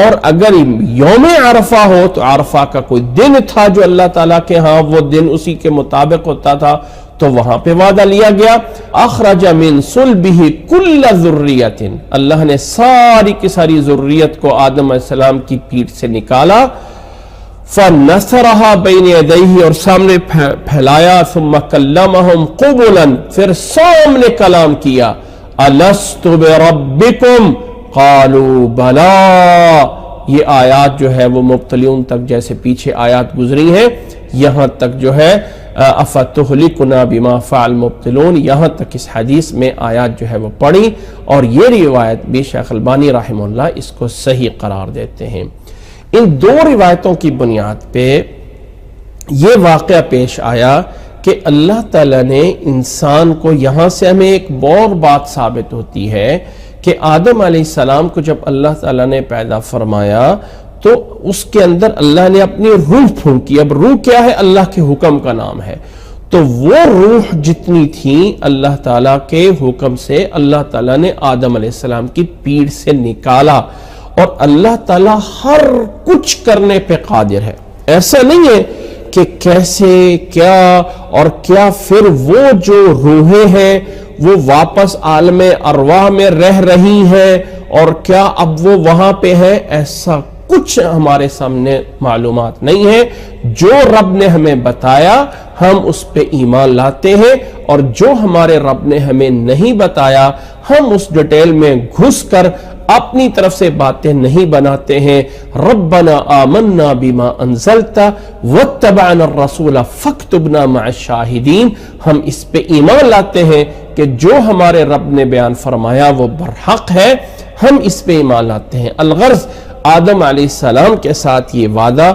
اور اگر یوم عرفہ ہو تو عرفہ کا کوئی دن تھا جو اللہ تعالیٰ کے ہاں وہ دن اسی کے مطابق ہوتا تھا تو وہاں پہ وعدہ لیا گیا، اخرج من صلبہ کل ذریت، اللہ نے ساری کی ساری ذریت کو آدم علیہ السلام کی پیٹھ سے نکالا، فنثرها بین یدیہ، اور سامنے پھیلایا، ثم کلمہم قبلا، پھر سامنے کلام کیا، الست بربکم قالوا بلا، یہ آیات جو ہے وہ مبتلیون تک جیسے پیچھے آیات گزری ہیں یہاں تک جو ہے افتہلکنا بما فعل مبتلون، یہاں تک اس حدیث میں آیات جو ہے وہ پڑھی، اور یہ روایت بھی شیخ البانی رحمہ اللہ اس کو صحیح قرار دیتے ہیں۔ ان دو روایتوں کی بنیاد پہ یہ واقعہ پیش آیا کہ اللہ تعالیٰ نے انسان کو، یہاں سے ہمیں ایک اور بات ثابت ہوتی ہے کہ آدم علیہ السلام کو جب اللہ تعالیٰ نے پیدا فرمایا تو اس کے اندر اللہ نے اپنی روح پھونکی، اب روح کیا ہے؟ اللہ کے حکم کا نام ہے، تو وہ روح جتنی تھی اللہ تعالیٰ کے حکم سے اللہ تعالیٰ نے آدم علیہ السلام کی پیٹھ سے نکالا، اور اللہ تعالیٰ ہر کچھ کرنے پہ قادر ہے، ایسا نہیں ہے کہ کیسے کیا، اور کیا پھر وہ جو روحیں ہیں وہ واپس عالم ارواح میں رہ رہی ہیں، اور کیا اب وہ وہاں پہ ہے، ایسا کچھ ہمارے سامنے معلومات نہیں ہے، جو رب نے ہمیں بتایا ہم اس پہ ایمان لاتے ہیں، اور جو ہمارے رب نے ہمیں نہیں بتایا ہم اس ڈیٹیل میں گھس کر اپنی طرف سے باتیں نہیں بناتے ہیں۔ ربنا آمنا بما انزلت واتبعنا الرسول فاکتبنا مع الشاہدین، ہم اس پہ ایمان لاتے ہیں کہ جو ہمارے رب نے بیان فرمایا وہ برحق ہے، ہم اس پہ ایمان لاتے ہیں۔ الغرض آدم علیہ السلام کے ساتھ یہ وعدہ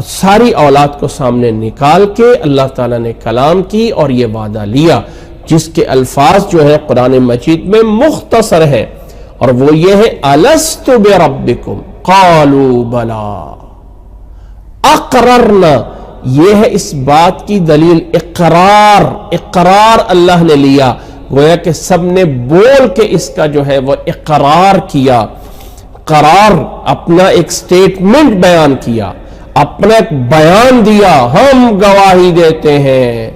ساری اولاد کو سامنے نکال کے اللہ تعالیٰ نے کلام کی اور یہ وعدہ لیا، جس کے الفاظ جو ہے قرآن مجید میں مختصر ہے، اور وہ یہ ہے الست بربکم قالوا بلا اقررنا۔ یہ ہے اس بات کی دلیل، اقرار اللہ نے لیا، گویا کہ سب نے بول کے اس کا جو ہے وہ اقرار کیا، قرار اپنا ایک سٹیٹمنٹ بیان کیا، اپنا ایک بیان دیا، ہم گواہی دیتے ہیں،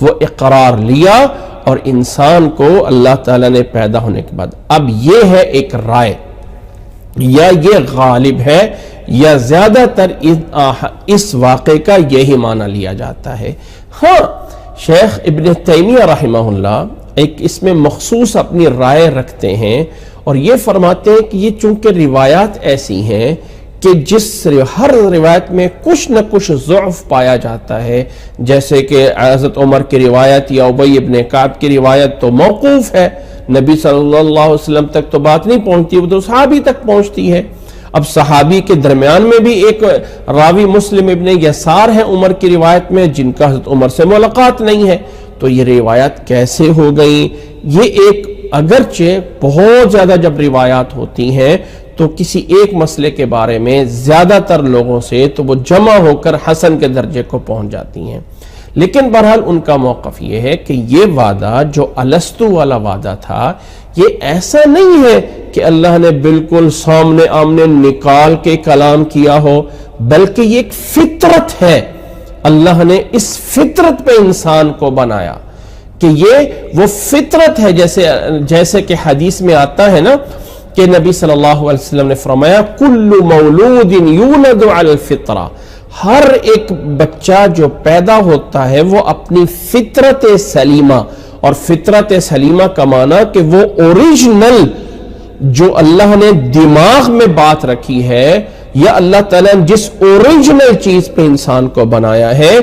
وہ اقرار لیا۔ اور انسان کو اللہ تعالیٰ نے پیدا ہونے کے بعد، اب یہ ہے ایک رائے، یا یہ غالب ہے یا زیادہ تر اس واقعے کا یہی معنی لیا جاتا ہے۔ ہاں شیخ ابن تیمیہ رحمہ اللہ ایک اس میں مخصوص اپنی رائے رکھتے ہیں، اور یہ فرماتے ہیں کہ یہ چونکہ روایات ایسی ہیں کہ ہر روایت میں کچھ نہ کچھ ضعف پایا جاتا ہے، جیسے کہ حضرت عمر کی روایت یا ابی ابن کعب کی روایت تو موقوف ہے، نبی صلی اللہ علیہ وسلم تک تو بات نہیں پہنچتی، وہ تو صحابی تک پہنچتی ہے۔ اب صحابی کے درمیان میں بھی ایک راوی مسلم ابن یسار ہے عمر کی روایت میں، جن کا حضرت عمر سے ملاقات نہیں ہے، تو یہ روایات کیسے ہو گئیں؟ یہ ایک اگرچہ بہت زیادہ جب روایات ہوتی ہیں تو کسی ایک مسئلے کے بارے میں زیادہ تر لوگوں سے تو وہ جمع ہو کر حسن کے درجے کو پہنچ جاتی ہیں، لیکن بہرحال ان کا موقف یہ ہے کہ یہ وعدہ جو الستو والا وعدہ تھا، یہ ایسا نہیں ہے کہ اللہ نے بالکل سامنے آمنے نکال کے کلام کیا ہو، بلکہ یہ ایک فطرت ہے، اللہ نے اس فطرت پہ انسان کو بنایا، کہ یہ وہ فطرت ہے، جیسے کہ حدیث میں آتا ہے نا کہ نبی صلی اللہ علیہ وسلم نے فرمایا کل مولود یولد علی الفطرہ، ہر ایک بچہ جو پیدا ہوتا ہے وہ اپنی فطرت سلیمہ، اور فطرت سلیمہ کا معنی کہ وہ اوریجنل جو اللہ نے دماغ میں بات رکھی ہے، یا اللہ تعالیٰ نے جس اوریجنل چیز پہ انسان کو بنایا ہے،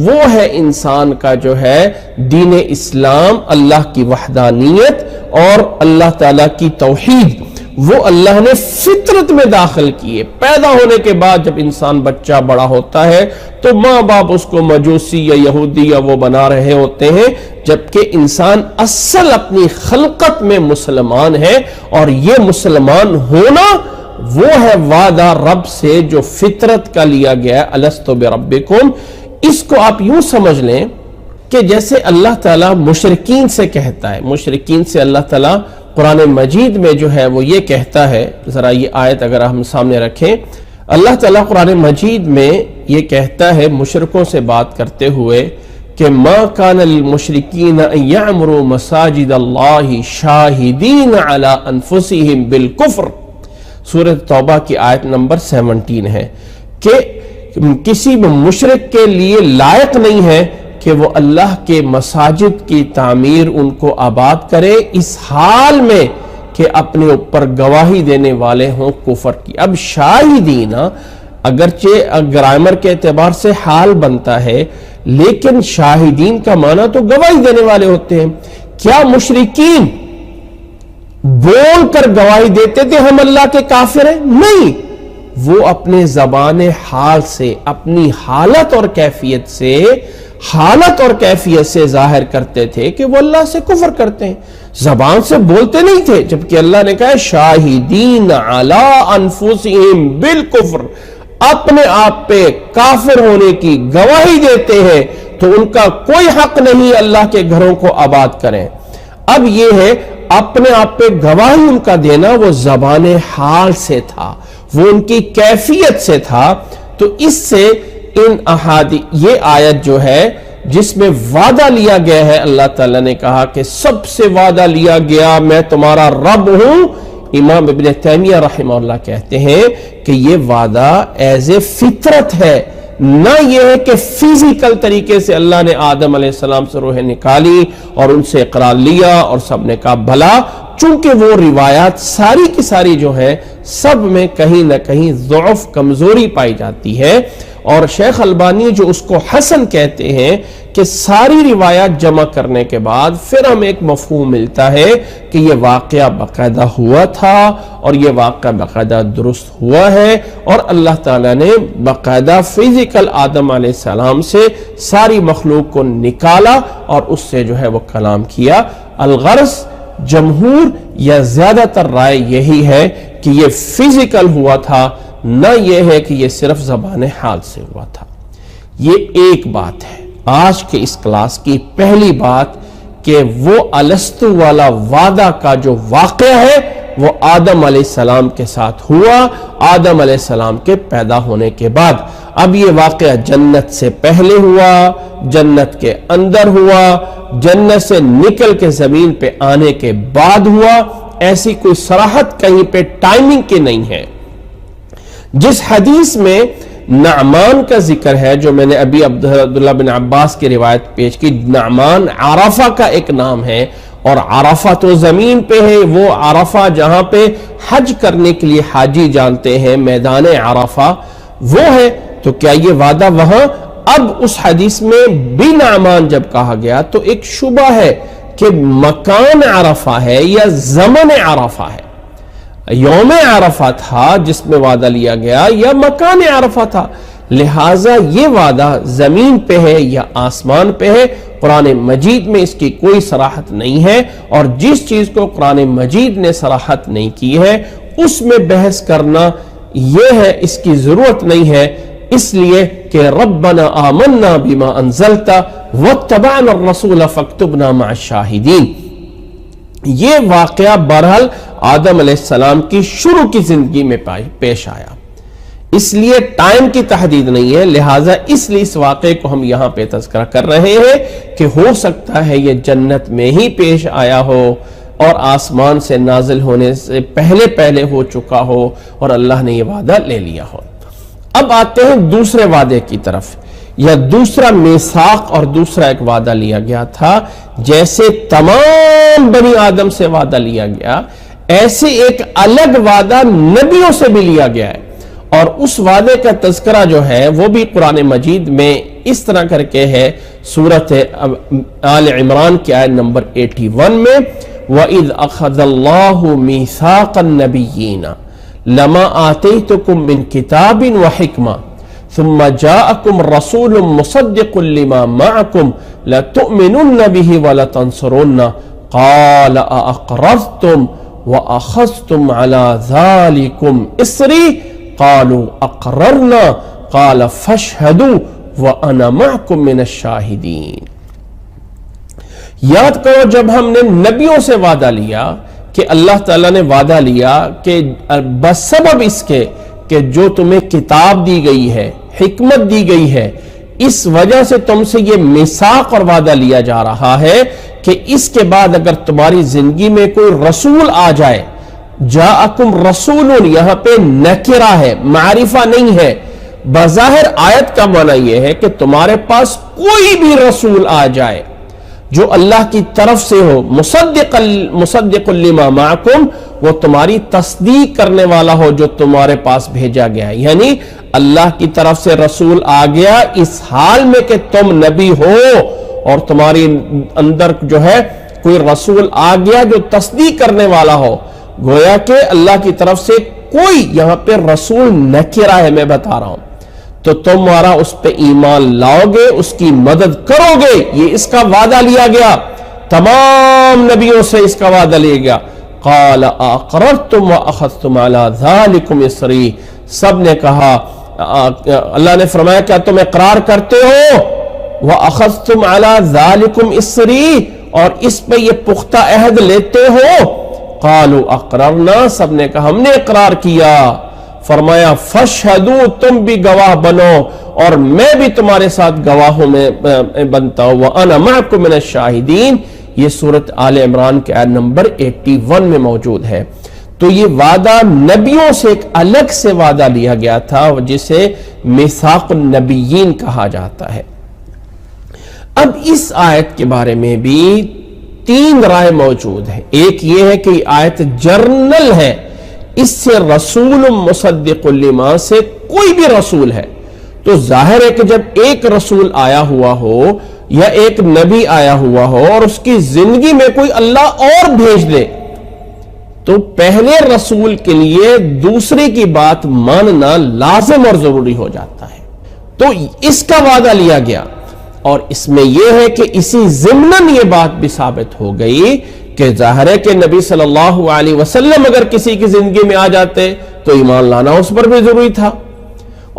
وہ ہے انسان کا جو ہے دین اسلام، اللہ کی وحدانیت اور اللہ تعالیٰ کی توحید، وہ اللہ نے فطرت میں داخل کیے۔ پیدا ہونے کے بعد جب انسان بچہ بڑا ہوتا ہے تو ماں باپ اس کو مجوسی یا یہودی یا وہ بنا رہے ہوتے ہیں، جبکہ انسان اصل اپنی خلقت میں مسلمان ہے، اور یہ مسلمان ہونا وہ ہے وعدہ رب سے جو فطرت کا لیا گیا ہے، الست بربکم۔ اس کو آپ یوں سمجھ لیں کہ جیسے اللہ تعالیٰ مشرکین سے کہتا ہے، مشرکین سے اللہ تعالیٰ قرآن مجید میں جو ہے وہ یہ کہتا ہے، ذرا یہ آیت اگر ہم سامنے رکھیں، اللہ تعالیٰ قرآن مجید میں یہ کہتا ہے مشرکوں سے بات کرتے ہوئے کہ ما کان للمشرکین ان یعمروا مساجد اللہ شاہدین علی انفسہم بالکفر، سورہ توبہ کی آیت نمبر 17 ہے کہ کسی مشرک کے لیے لائق نہیں ہے کہ وہ اللہ کے مساجد کی تعمیر ان کو آباد کرے، اس حال میں کہ اپنے اوپر گواہی دینے والے ہوں کفر کی۔ اب شاہدین اگرچہ گرامر کے اعتبار سے حال بنتا ہے، لیکن شاہدین کا معنی تو گواہی دینے والے ہوتے ہیں۔ کیا مشرکین بول کر گواہی دیتے تھے ہم اللہ کے کافر ہیں؟ نہیں، وہ اپنے زبان حال سے، اپنی حالت اور کیفیت سے ظاہر کرتے تھے کہ وہ اللہ سے کفر کرتے ہیں، زبان سے بولتے نہیں تھے، جبکہ اللہ نے کہا شاہدین علی انفسہم بالکفر، اپنے آپ پہ کافر ہونے کی گواہی دیتے ہیں، تو ان کا کوئی حق نہیں اللہ کے گھروں کو آباد کریں۔ اب یہ ہے اپنے آپ پہ گواہی ان کا دینا وہ زبان حال سے تھا، وہ ان کی کیفیت سے تھا۔ تو اس سے یہ آیت جو ہے جس میں وعدہ لیا گیا ہے، اللہ تعالیٰ نے کہا کہ سب سے وعدہ لیا گیا میں تمہارا رب ہوں، امام ابن تیمیہ رحمہ اللہ کہتے ہیں کہ یہ وعدہ ایز اے فطرت ہے، نہ یہ ہے کہ فزیکل طریقے سے اللہ نے آدم علیہ السلام سے روح نکالی اور ان سے اقرار لیا اور سب نے کہا بھلا، چونکہ وہ روایات ساری کی ساری جو ہیں سب میں کہیں نہ کہیں ضعف، کمزوری پائی جاتی ہے، اور شیخ البانی جو اس کو حسن کہتے ہیں کہ ساری روایات جمع کرنے کے بعد پھر ہمیں ایک مفہوم ملتا ہے کہ یہ واقعہ باقاعدہ ہوا تھا اور یہ واقعہ باقاعدہ درست ہوا ہے، اور اللہ تعالیٰ نے باقاعدہ فزیکل آدم علیہ السلام سے ساری مخلوق کو نکالا اور اس سے جو ہے وہ کلام کیا۔ الغرض جمہور یا زیادہ تر رائے یہی ہے کہ یہ فزیکل ہوا تھا، نہ یہ ہے کہ یہ صرف زبان حال سے ہوا تھا۔ یہ ایک بات ہے آج کے اس کلاس کی پہلی بات، کہ وہ الستو والا وعدہ کا جو واقعہ ہے وہ آدم علیہ السلام کے ساتھ ہوا، آدم علیہ السلام کے پیدا ہونے کے بعد۔ اب یہ واقعہ جنت سے پہلے ہوا، جنت کے اندر ہوا، جنت سے نکل کے زمین پہ آنے کے بعد ہوا، ایسی کوئی صراحت کہیں پہ ٹائمنگ کی نہیں ہے۔ جس حدیث میں نعمان کا ذکر ہے، جو میں نے ابھی عبداللہ بن عباس کی روایت پیش کی، نعمان عرفہ کا ایک نام ہے، اور عرفہ تو زمین پہ ہے، وہ عرفہ جہاں پہ حج کرنے کے لیے حاجی جانتے ہیں، میدان عرفہ وہ ہے۔ تو کیا یہ وعدہ وہاں؟ اب اس حدیث میں بھی نعمان جب کہا گیا تو ایک شبہ ہے کہ مکان عرفہ ہے یا زمن عرفہ ہے، یوم عرفہ تھا جس میں وعدہ لیا گیا یا مکان عرفہ تھا، لہٰذا یہ وعدہ زمین پہ ہے یا آسمان پہ ہے، قرآن مجید میں اس کی کوئی صراحت نہیں ہے، اور جس چیز کو قرآن مجید نے صراحت نہیں کی ہے اس میں بحث کرنا یہ ہے، اس کی ضرورت نہیں ہے، اس لیے کہ ربنا آمنا بما انزلت واتبعنا الرسول فاکتبنا مع الشاہدین۔ یہ واقعہ بہرحال آدم علیہ السلام کی شروع کی زندگی میں پیش آیا، اس لیے ٹائم کی تحدید نہیں ہے، لہٰذا اس لیے اس واقعے کو ہم یہاں پہ تذکرہ کر رہے ہیں کہ ہو سکتا ہے یہ جنت میں ہی پیش آیا ہو اور آسمان سے نازل ہونے سے پہلے ہو چکا ہو اور اللہ نے یہ وعدہ لے لیا ہو۔ اب آتے ہیں دوسرے وعدے کی طرف، یا دوسرا میثاق اور دوسرا ایک وعدہ لیا گیا تھا۔ جیسے تمام بنی آدم سے وعدہ لیا گیا، ایسے ایک الگ وعدہ نبیوں سے بھی لیا گیا ہے، اور اس وعدے کا تذکرہ جو ہے وہ بھی قرآن مجید میں اس طرح کر کے ہے، سورۃ آل عمران کی آیت نمبر 81 میں، وَإِذْ أَخَذَ اللَّهُ مِيثَاقَ النَّبِيِّينَ لَمَا آتَيْتُكُم مِّن كِتَابٍ وَحِكْمَةٍ ثم جاءكم رسول مصدق لما معكم لتؤمنن به ولتنصرنه قال أأقررتم وأخذتم على ذلكم إصري قالوا أقررنا قال فاشهدوا وأنا معكم من الشاهدين۔ یاد کرو جب ہم نے نبیوں سے وعدہ لیا کہ اللہ تعالیٰ نے وعدہ لیا کہ بسبب اس کے کہ جو تمہیں کتاب دی گئی ہے، حکمت دی گئی ہے، اس وجہ سے تم سے یہ میثاق اور وعدہ لیا جا رہا ہے کہ اس کے بعد اگر تمہاری زندگی میں کوئی رسول آ جائے، جاءکم رسول یہاں پہ نکرہ ہے، معرفہ نہیں ہے، بظاہر آیت کا معنی یہ ہے کہ تمہارے پاس کوئی بھی رسول آ جائے جو اللہ کی طرف سے ہو، مصدق لما معکم، وہ تمہاری تصدیق کرنے والا ہو جو تمہارے پاس بھیجا گیا ہے، یعنی اللہ کی طرف سے رسول آ گیا اس حال میں کہ تم نبی ہو اور تمہاری اندر جو ہے کوئی رسول آ گیا جو تصدیق کرنے والا ہو، گویا کہ اللہ کی طرف سے کوئی یہاں پہ رسول نکرہ ہے، میں بتا رہا ہوں، تو تمہارا اس پہ ایمان لاؤ گے، اس کی مدد کرو گے، یہ اس کا وعدہ لیا گیا، تمام نبیوں سے اس کا وعدہ لیا گیا۔ قال اقررتم واخذتم على ذلكم اصری، سب نے کہا، اللہ نے فرمایا کیا تم اقرار کرتے ہو؟ واخذتم على ذلكم اصری، اور اس پہ یہ پختہ عہد لیتے ہو؟ قالوا اقررنا، سب نے کہا ہم نے اقرار کیا۔ فرمایا فشہدو، تم بھی گواہ بنو اور میں بھی تمہارے ساتھ گواہوں میں بنتا ہوں، وَأَنَا مَعَكُم مِّنَ الشَّاهِدِينَ، یہ سورۃ آل عمران کے آیت نمبر 81 میں موجود ہے۔ تو یہ وعدہ نبیوں سے ایک الگ سے وعدہ لیا گیا تھا جسے میثاق النبیین کہا جاتا ہے۔ اب اس آیت کے بارے میں بھی 3 رائے موجود ہیں۔ ایک یہ ہے کہ یہ آیت جرنل ہے، اس سے رسول مصدق لما سے کوئی بھی رسول ہے تو ظاہر ہے کہ جب ایک رسول آیا ہوا ہو یا ایک نبی آیا ہوا ہو اور اس کی زندگی میں کوئی اللہ اور بھیج دے تو پہلے رسول کے لیے دوسرے کی بات ماننا لازم اور ضروری ہو جاتا ہے. تو اس کا وعدہ لیا گیا اور اس میں یہ ہے کہ اسی ضمن یہ بات بھی ثابت ہو گئی کہ ظاہر ہے کہ نبی صلی اللہ علیہ وسلم اگر کسی کی زندگی میں آ جاتے تو ایمان لانا اس پر بھی ضروری تھا.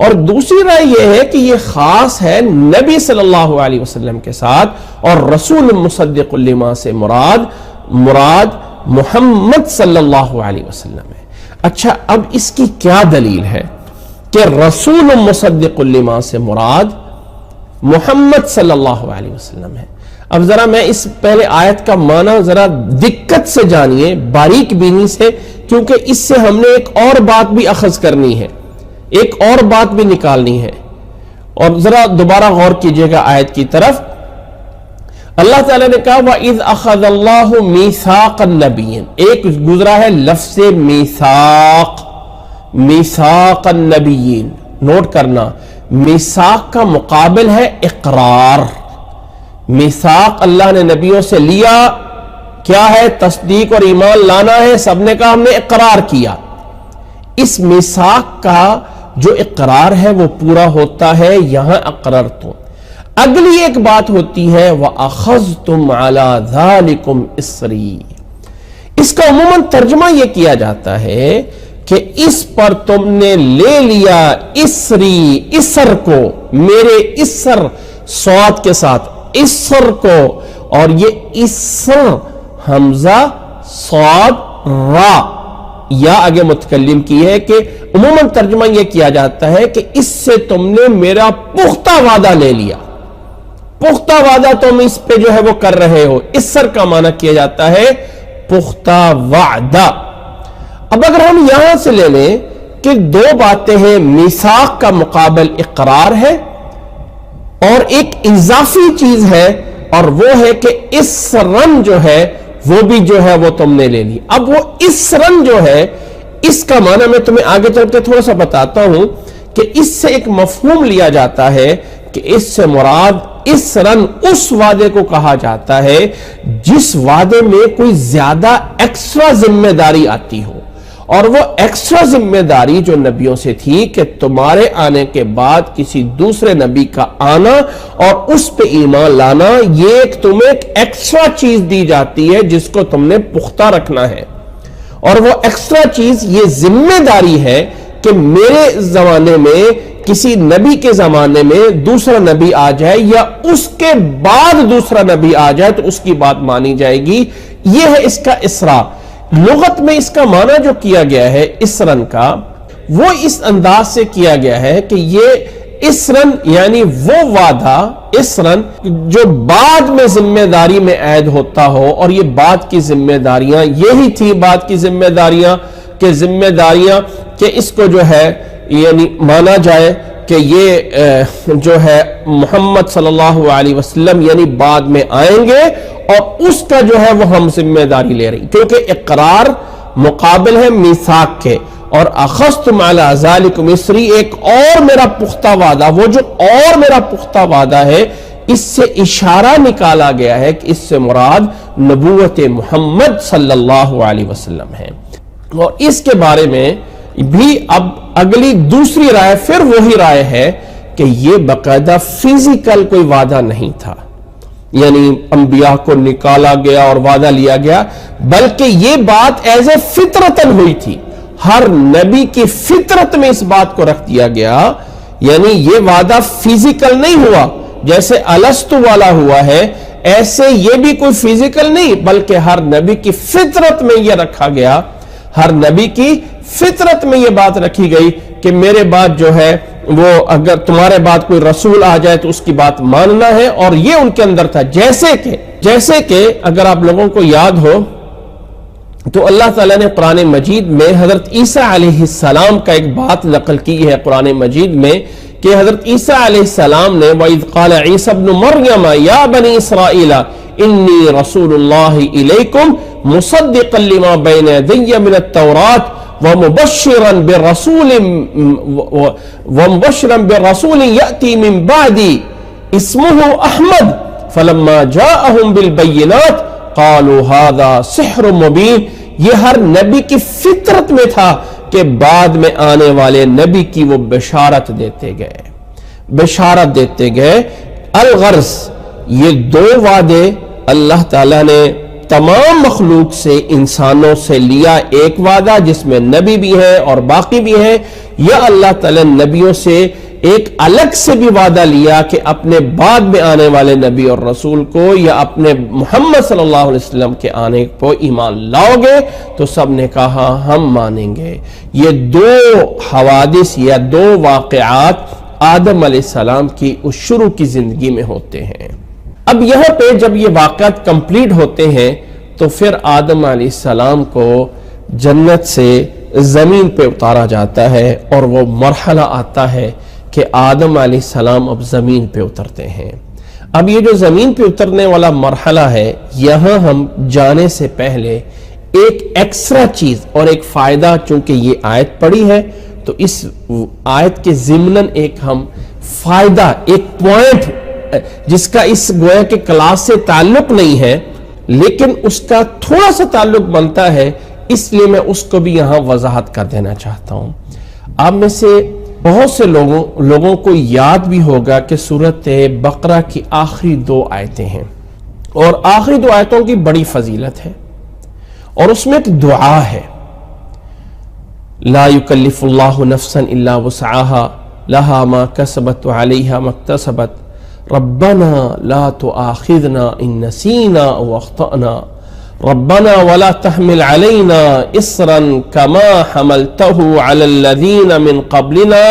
اور دوسری رائے یہ ہے کہ یہ خاص ہے نبی صلی اللہ علیہ وسلم کے ساتھ اور رسول مصدق لما سے مراد محمد صلی اللہ علیہ وسلم ہے. اچھا اب اس کی کیا دلیل ہے کہ رسول مصدق لما سے مراد محمد صلی اللہ علیہ وسلم ہے؟ اب ذرا میں اس پہلے آیت کا معنی ذرا دقت سے جانیے، باریک بینی سے، کیونکہ اس سے ہم نے ایک اور بات بھی اخذ کرنی ہے، ایک اور بات بھی نکالنی ہے. اور ذرا دوبارہ غور کیجئے گا آیت کی طرف. اللہ تعالیٰ نے کہا وَإِذْ أَخَذَ اللَّهُ مِيثَاقَ النَّبِيِّينَ، ایک گزرا ہے لفظ میثاق النبیین. نوٹ کرنا، میثاق کا مقابل ہے اقرار. میثاق اللہ نے نبیوں سے لیا، کیا ہے؟ تصدیق اور ایمان لانا ہے. سب نے کہا ہم نے اقرار کیا. اس میثاق کا جو اقرار ہے وہ پورا ہوتا ہے یہاں اقررتم. اگلی ایک بات ہوتی ہے وَأَخَذْتُمْ عَلَى ذَلِكُمْ إِصْرِي. اس کا عموماً ترجمہ یہ کیا جاتا ہے کہ اس پر تم نے لے لیا اسری، اسر کو، میرے اسر صاد کے ساتھ اسر کو، اور یہ اسر حمزہ صاد را یا آگے متکلم کی ہے کہ عموماً ترجمہ یہ کیا جاتا ہے کہ اس سے تم نے میرا پختہ وعدہ لے لیا. پختہ وعدہ تم اس پہ جو ہے وہ کر رہے ہو. اسر کا معنی کیا جاتا ہے پختہ وعدہ. اب اگر ہم یہاں سے لے لیں کہ دو باتیں ہیں، میثاق کا مقابل اقرار ہے اور ایک اضافی چیز ہے اور وہ ہے کہ اسرن جو ہے وہ بھی جو ہے وہ تم نے لے لی. اب وہ اسرن جو ہے اس کا معنی میں تمہیں آگے چل کے تھوڑا سا بتاتا ہوں کہ اس سے ایک مفہوم لیا جاتا ہے کہ اس سے مراد اسرن اس وعدے کو کہا جاتا ہے جس وعدے میں کوئی زیادہ ایکسٹرا ذمہ داری آتی ہو. اور وہ ایکسٹرا ذمہ داری جو نبیوں سے تھی کہ تمہارے آنے کے بعد کسی دوسرے نبی کا آنا اور اس پہ ایمان لانا، یہ تمہیں ایک ایکسٹرا چیز دی جاتی ہے جس کو تم نے پختہ رکھنا ہے. اور وہ ایکسٹرا چیز یہ ذمہ داری ہے کہ میرے زمانے میں کسی نبی کے زمانے میں دوسرا نبی آ جائے یا اس کے بعد دوسرا نبی آ جائے تو اس کی بات مانی جائے گی. یہ ہے اس کا اسرا. لغت میں اس کا معنی جو کیا گیا ہے اسرن کا، وہ اس انداز سے کیا گیا ہے کہ یہ اسرن یعنی وہ وعدہ، اسرن جو بعد میں ذمہ داری میں عائد ہوتا ہو. اور یہ بعد کی ذمہ داریاں یہی تھی، بعد کی ذمہ داریاں کہ اس کو جو ہے یعنی مانا جائے کہ یہ جو ہے محمد صلی اللہ علیہ وسلم یعنی بعد میں آئیں گے اور اس کا جو ہے وہ ہم ذمہ داری لے رہی، کیونکہ اقرار مقابل ہے میثاق کے. اور اخذتم علی ذالکم اسری، ایک اور میرا پختہ وعدہ، وہ جو اور میرا پختہ وعدہ ہے اس سے اشارہ نکالا گیا ہے کہ اس سے مراد نبوت محمد صلی اللہ علیہ وسلم ہے. اور اس کے بارے میں بھی اب اگلی دوسری رائے پھر وہی رائے ہے کہ یہ باقاعدہ فزیکل کوئی وعدہ نہیں تھا، یعنی انبیاء کو نکالا گیا اور وعدہ لیا گیا، بلکہ یہ بات ایز اے فطرتن ہوئی تھی. ہر نبی کی فطرت میں اس بات کو رکھ دیا گیا، یعنی یہ وعدہ فزیکل نہیں ہوا جیسے الستو والا ہوا ہے، ایسے یہ بھی کوئی فزیکل نہیں، بلکہ ہر نبی کی فطرت میں یہ رکھا گیا. ہر نبی کی فطرت میں یہ بات رکھی گئی کہ میرے بعد جو ہے وہ اگر تمہارے بعد کوئی رسول آ جائے تو اس کی بات ماننا ہے. اور یہ ان کے اندر تھا. جیسے کہ اگر آپ لوگوں کو یاد ہو تو اللہ تعالیٰ نے قرآن مجید میں حضرت عیسیٰ علیہ السلام کا ایک بات نقل کی ہے قرآن مجید میں کہ حضرت عیسیٰ علیہ السلام نے وَإِذْ قَالَ عِيسَى ابْنُ مَرْيَمَ يَا بَنِي إِسْرَائِيلَ إِنِّي رَسُولُ اللَّهِ إِلَيْكُمْ مُصَدِّقًا لِمَا بَيْنَ يَدَيَّ مِنَ التَّوْرَاةِ ومبشرا برسول یأتی من بعدی اسمہ احمد فلما جاءہم بالبینات قالوا هذا سحر مبین. یہ ہر نبی کی فطرت میں تھا کہ بعد میں آنے والے نبی کی وہ بشارت دیتے گئے. الغرض یہ دو وعدے اللہ تعالیٰ نے تمام مخلوق سے، انسانوں سے لیا. ایک وعدہ جس میں نبی بھی ہے اور باقی بھی ہے، یا اللہ تعالیٰ نبیوں سے ایک الگ سے بھی وعدہ لیا کہ اپنے بعد میں آنے والے نبی اور رسول کو یا اپنے محمد صلی اللہ علیہ وسلم کے آنے کو ایمان لاؤ گے؟ تو سب نے کہا ہم مانیں گے. یہ دو حوادث یا دو واقعات آدم علیہ السلام کی اس شروع کی زندگی میں ہوتے ہیں. اب یہاں پہ جب یہ واقعات کمپلیٹ ہوتے ہیں تو پھر آدم علیہ السلام کو جنت سے زمین پہ اتارا جاتا ہے اور وہ مرحلہ آتا ہے کہ آدم علیہ السلام اب زمین پہ اترتے ہیں. اب یہ جو زمین پہ اترنے والا مرحلہ ہے، یہاں ہم جانے سے پہلے ایک ایکسٹرا چیز اور ایک فائدہ، چونکہ یہ آیت پڑھی ہے تو اس آیت کے ضمناً ایک ہم فائدہ، ایک پوائنٹ جس کا اس گویا کے کلاس سے تعلق نہیں ہے لیکن اس کا تھوڑا سا تعلق بنتا ہے، اس لیے میں اس کو بھی یہاں وضاحت کر دینا چاہتا ہوں. آپ میں سے بہت سے لوگوں کو یاد بھی ہوگا کہ سورۃ بقرہ کی آخری دو آیتیں ہیں اور آخری دو آیتوں کی بڑی فضیلت ہے اور اس میں ایک دعا ہے، لا یکلف اللہ نفسا الا وسعها لها ما کسبت وعلیہا ما اکتسبت ربنا لا تؤاخذنا ان نسینا او اخطأنا ربنا ولا تحمل علينا إصرا كما حملته على الذين من قبلنا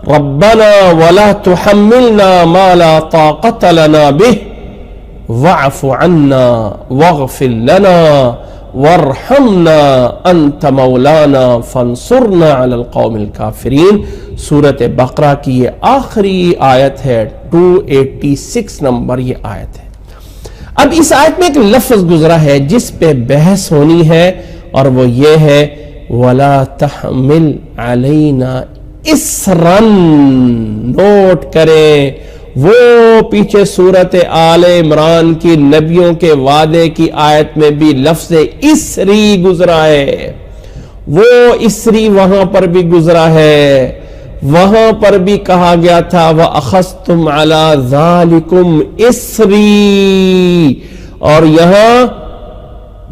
ربنا ولا تحملنا ما لا طاقة لنا به واعف عنا واغفر لنا وارحمنا أنت مولانا فانصرنا على القوم الكافرين. سورۃ بقرہ کی یہ آخری آیت ہے، 286 نمبر یہ آیت ہے. اب اس آیت میں ایک لفظ گزرا ہے جس پہ بحث ہونی ہے اور وہ یہ ہے وَلَا تَحْمِلْ عَلَيْنَا إِصْرًا. نوٹ کریں وہ پیچھے سورۃ آل عمران کی نبیوں کے وعدے کی آیت میں بھی لفظ اسری گزرا ہے، وہ اسری وہاں پر بھی گزرا ہے، وہاں پر بھی کہا گیا تھا وَأَخَذْتُمْ عَلَى ذَلِكُمْ إِصْرِي، اور یہاں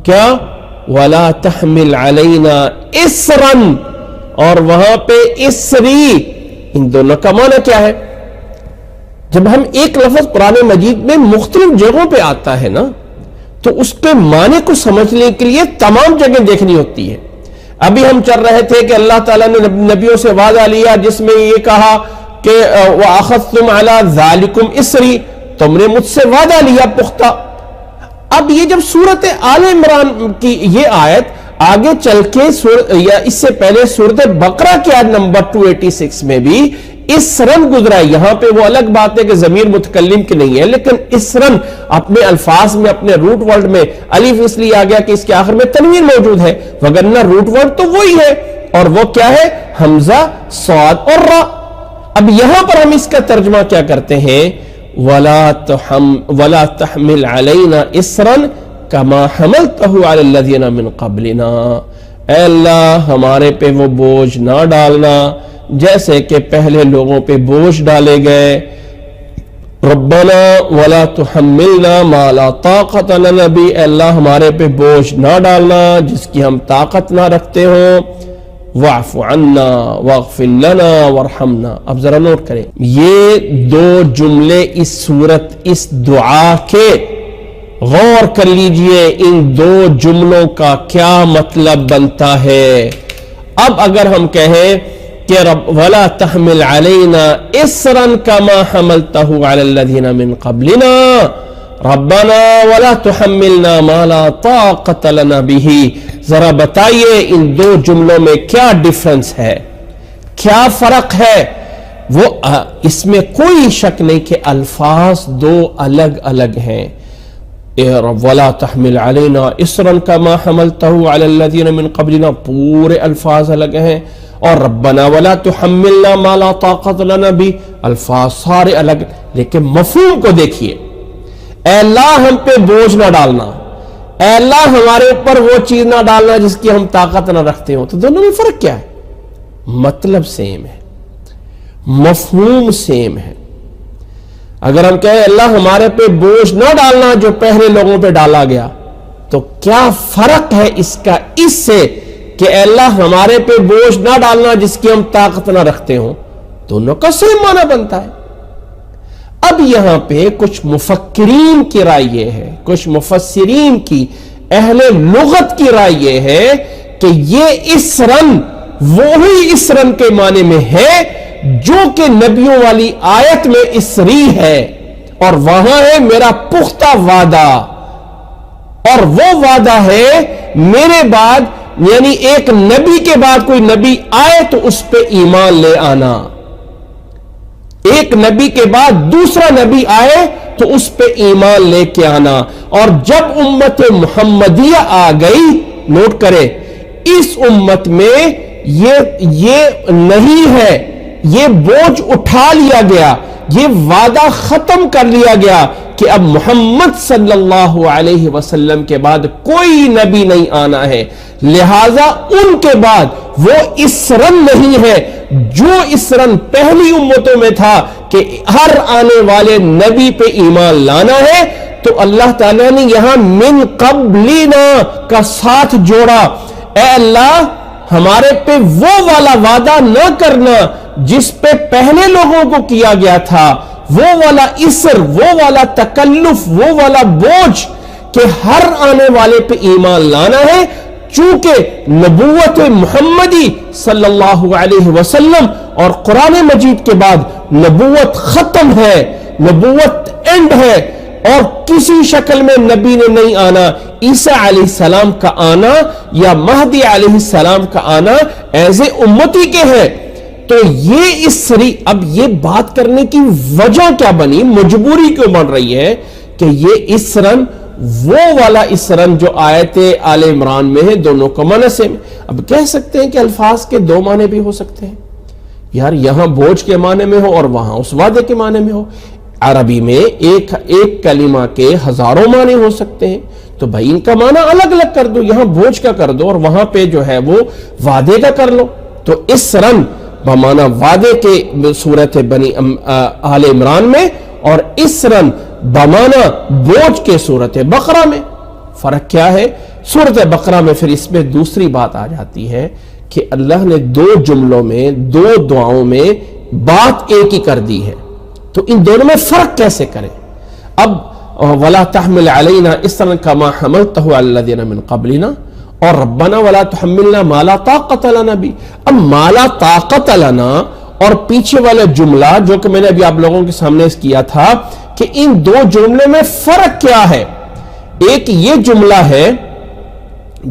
کیا وَلَا تَحْمِلْ عَلَيْنَا إِصْرًا، اور وہاں پہ اسری. ان دونوں کا معنی کیا ہے؟ جب ہم ایک لفظ قرآن مجید میں مختلف جگہوں پہ آتا ہے نا تو اس کے معنی کو سمجھنے کے لیے تمام جگہ دیکھنی ہوتی ہے. ابھی ہم چل رہے تھے کہ اللہ تعالیٰ نے نبیوں سے وعدہ لیا جس میں یہ کہا کہ وَأَخَذْتُمْ عَلَى ذَلِكُمْ إِصْرِي، تم نے مجھ سے وعدہ لیا پختہ. اب یہ جب سورۃ آل عمران کی یہ آیت آگے چل کے یا اس سے پہلے سورۃ بقرہ کی آیت نمبر 286 میں بھی اسرن گزرا ہے. یہاں پہ وہ الگ بات ہے کہ ضمیر متکلم کی نہیں ہے، لیکن اسرن اپنے الفاظ میں، اپنے روٹ ورڈ میں الف اس لیے آ گیا کہ اس کے آخر میں تنوین موجود ہے، وگرنہ روٹ ورڈ تو وہی ہے، اور وہ کیا ہے؟ حمزہ، صاد اور را. اب یہاں پر ہم اس کا ترجمہ کیا کرتے ہیں؟ وَلَا تَحْمِلْ عَلَيْنَا إِصْرًا كَمَا حَمَلْتَهُ عَلَى الَّذِينَ مِن قَبْلِنَا. اے اللہ ہمارے پہ وہ بوجھ نہ ڈالنا جیسے کہ پہلے لوگوں پہ بوجھ ڈالے گئے. ربنا ولا تحملنا ما لا طاقت لنا به، اے اللہ ہمارے پہ بوجھ نہ ڈالنا جس کی ہم طاقت نہ رکھتے ہوں. واعف عنا واغفر لنا وارحمنا. اب ذرا نوٹ کریں یہ دو جملے اس صورت، اس دعا کے، غور کر لیجئے ان دو جملوں کا کیا مطلب بنتا ہے. اب اگر ہم کہیں کہ وَلَا تَحْمِلْ عَلَيْنَا إِصْرًا كَمَا حَمَلْتَهُ عَلَى الَّذِينَ مِن قَبْلِنَا رَبَّنَا وَلَا تُحَمِّلْنَا مَا لَا طَاقَةَ لَنَا بِهِ. ذرا بتائیے ان دو جملوں میں کیا ڈیفرنس ہے، کیا فرق ہے؟ وہ اس میں کوئی شک نہیں کہ الفاظ دو الگ الگ ہیں. ولا تحمل علینا اسرا کما حملتہ علی الذین من قبلنا پورے الفاظ لگے ہیں، اور ربنا ولا تحملنا ما لا طاقت لنا بھی الفاظ سارے الگ، لیکن مفہوم کو دیکھیے، اے اللہ ہم پہ بوجھ نہ ڈالنا، اے اللہ ہمارے اوپر وہ چیز نہ ڈالنا جس کی ہم طاقت نہ رکھتے ہوں۔ تو دونوں میں فرق کیا ہے؟ مطلب سیم ہے، مفہوم سیم ہے۔ اگر ہم کہیں اللہ ہمارے پہ بوجھ نہ ڈالنا جو پہلے لوگوں پہ ڈالا گیا، تو کیا فرق ہے اس کا اس سے کہ اے اللہ ہمارے پہ بوجھ نہ ڈالنا جس کی ہم طاقت نہ رکھتے ہوں؟ دونوں کا سیم معنی بنتا ہے۔ اب یہاں پہ کچھ مفکرین کی رائے یہ ہے، کچھ مفسرین کی، اہل لغت کی رائے یہ ہے کہ یہ اسرن وہی اسرن کے معنی میں ہے جو کہ نبیوں والی آیت میں اسری ہے، اور وہاں ہے میرا پختہ وعدہ، اور وہ وعدہ ہے میرے بعد، یعنی ایک نبی کے بعد کوئی نبی آئے تو اس پہ ایمان لے آنا، ایک نبی کے بعد دوسرا نبی آئے تو اس پہ ایمان لے کے آنا۔ اور جب امت محمدیہ آ گئی، نوٹ کرے، اس امت میں یہ نہیں ہے، یہ بوجھ اٹھا لیا گیا، یہ وعدہ ختم کر لیا گیا کہ اب محمد صلی اللہ علیہ وسلم کے بعد کوئی نبی نہیں آنا ہے، لہذا ان کے بعد وہ اسرن نہیں ہے جو اسرن پہلی امتوں میں تھا کہ ہر آنے والے نبی پہ ایمان لانا ہے۔ تو اللہ تعالیٰ نے یہاں من قبلنا کا ساتھ جوڑا، اے اللہ ہمارے پہ وہ والا وعدہ نہ کرنا جس پہ پہلے لوگوں کو کیا گیا تھا، وہ والا اسر، وہ والا تکلف، وہ والا بوجھ کہ ہر آنے والے پہ ایمان لانا ہے۔ چونکہ نبوت محمدی صلی اللہ علیہ وسلم اور قرآن مجید کے بعد نبوت ختم ہے، نبوت اینڈ ہے، اور کسی شکل میں نبی نے نہیں آنا۔ عیسیٰ علیہ السلام کا آنا یا مہدی علیہ السلام کا آنا ایز اے امتی کے ہے۔ تو یہ اسری، اب یہ بات کرنے کی وجہ کیا بنی، مجبوری کیوں بن رہی ہے کہ یہ اسرن وہ والا اسرن جو آیت آل عمران میں ہے، دونوں کا معنی سیم ہے۔ اب کہہ سکتے ہیں کہ الفاظ کے دو معنی بھی ہو سکتے ہیں، یار یہاں بوجھ کے معنی میں ہو اور وہاں اس وعدے کے معنی میں ہو۔ عربی میں ایک کلمہ کے ہزاروں معنی ہو سکتے ہیں، تو بھائی ان کا معنی الگ الگ کر دو، یہاں بوجھ کا کر دو اور وہاں پہ جو ہے وہ وعدے کا کر لو۔ تو اسرن بمعنی وعدے کے صورت بنی آل عمران میں، اور اسرن بمعنی بوجھ کے صورت بقرہ میں۔ فرق کیا ہے؟ صورت بقرہ میں پھر اس میں دوسری بات آ جاتی ہے کہ اللہ نے دو جملوں میں، دو دعاؤں میں بات ایک ہی کر دی ہے، تو ان دونوں میں فرق کیسے کریں؟ اب وَلَا تَحْمِلْ عَلَيْنَا إِصْرًا كَمَا حَمَلْتَهُ عَلَى الَّذِينَ مِنْ قَبْلِنَا، اور ربنا ولا تحملنا ما لا طاقت لنا بھی۔ اب ما لا طاقت لنا اور پیچھے والا جملہ جو کہ میں نے ابھی آپ لوگوں کے سامنے کیا تھا کہ ان دو جملے میں فرق کیا ہے۔ ایک یہ جملہ ہے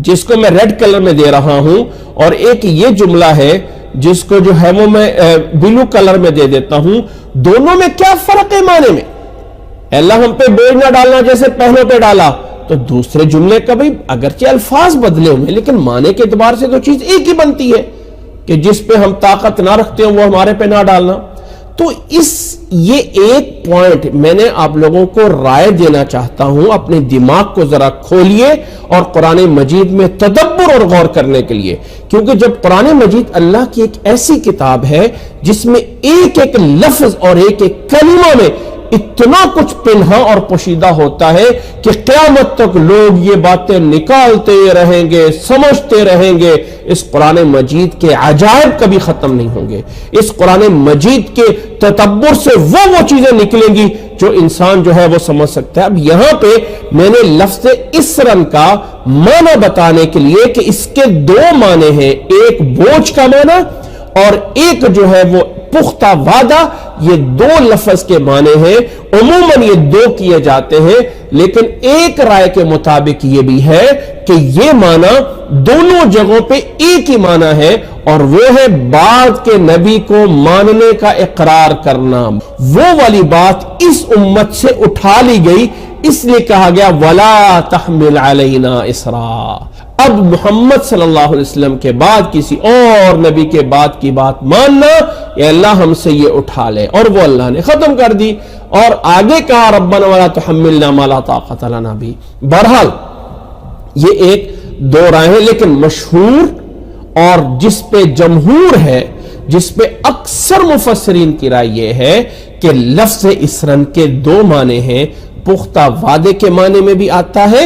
جس کو میں ریڈ کلر میں دے رہا ہوں، اور ایک یہ جملہ ہے جس کو جو ہے وہ میں بلو کلر میں دے دیتا ہوں۔ دونوں میں کیا فرق ہے معنی میں؟ اللہ ہم پہ بوجھ نہ ڈالنا جیسے پہلے پہ ڈالا، تو دوسرے جملے کا بھی اگرچہ الفاظ بدلے ہوئے لیکن معنی کے اعتبار سے تو چیز ایک ہی بنتی ہے کہ جس پہ ہم طاقت نہ رکھتے ہوں وہ ہمارے پہ نہ ڈالنا۔ تو یہ ایک پوائنٹ میں نے آپ لوگوں کو رائے دینا چاہتا ہوں، اپنے دماغ کو ذرا کھولیے اور قرآن مجید میں تدبر اور غور کرنے کے لیے، کیونکہ جب قرآن مجید اللہ کی ایک ایسی کتاب ہے جس میں ایک ایک لفظ اور ایک ایک کلمہ میں اتنا کچھ پنہا اور پوشیدہ ہوتا ہے کہ قیامت تک لوگ یہ باتیں نکالتے رہیں گے، سمجھتے رہیں گے۔ اس قرآن مجید کے عجائب کبھی ختم نہیں ہوں گے۔ اس قرآن مجید کے تدبر سے وہ چیزیں نکلیں گی جو انسان جو ہے وہ سمجھ سکتا ہے۔ اب یہاں پہ میں نے لفظ اسرن کا معنی بتانے کے لیے کہ اس کے دو معنی ہیں، ایک بوجھ کا معنی اور ایک جو ہے وہ پختہ وعدہ، یہ دو لفظ کے معنی ہیں۔ عموماً یہ دو کیے جاتے ہیں، لیکن ایک رائے کے مطابق یہ بھی ہے کہ یہ معنی دونوں جگہوں پہ ایک ہی معنی ہے، اور وہ ہے بعد کے نبی کو ماننے کا اقرار کرنا۔ وہ والی بات اس امت سے اٹھا لی گئی، اس لیے کہا گیا وَلَا تَحْمِلْ عَلَيْنَا إِصْرًا. اب محمد صلی اللہ علیہ وسلم کے بعد کسی اور نبی کے بعد کی بات ماننا، یا اللہ ہم سے یہ اٹھا لے، اور وہ اللہ نے ختم کر دی. اور آگے کہا ربنا ولا تحملنا ما لا طاقت لنا بھی. بہرحال یہ ایک دو رائے، لیکن مشہور اور جس پہ جمہور ہے، جس پہ اکثر مفسرین کی رائے یہ ہے کہ لفظ اسرن کے دو معنی ہیں. پختہ وعدے کے معنی میں بھی آتا ہے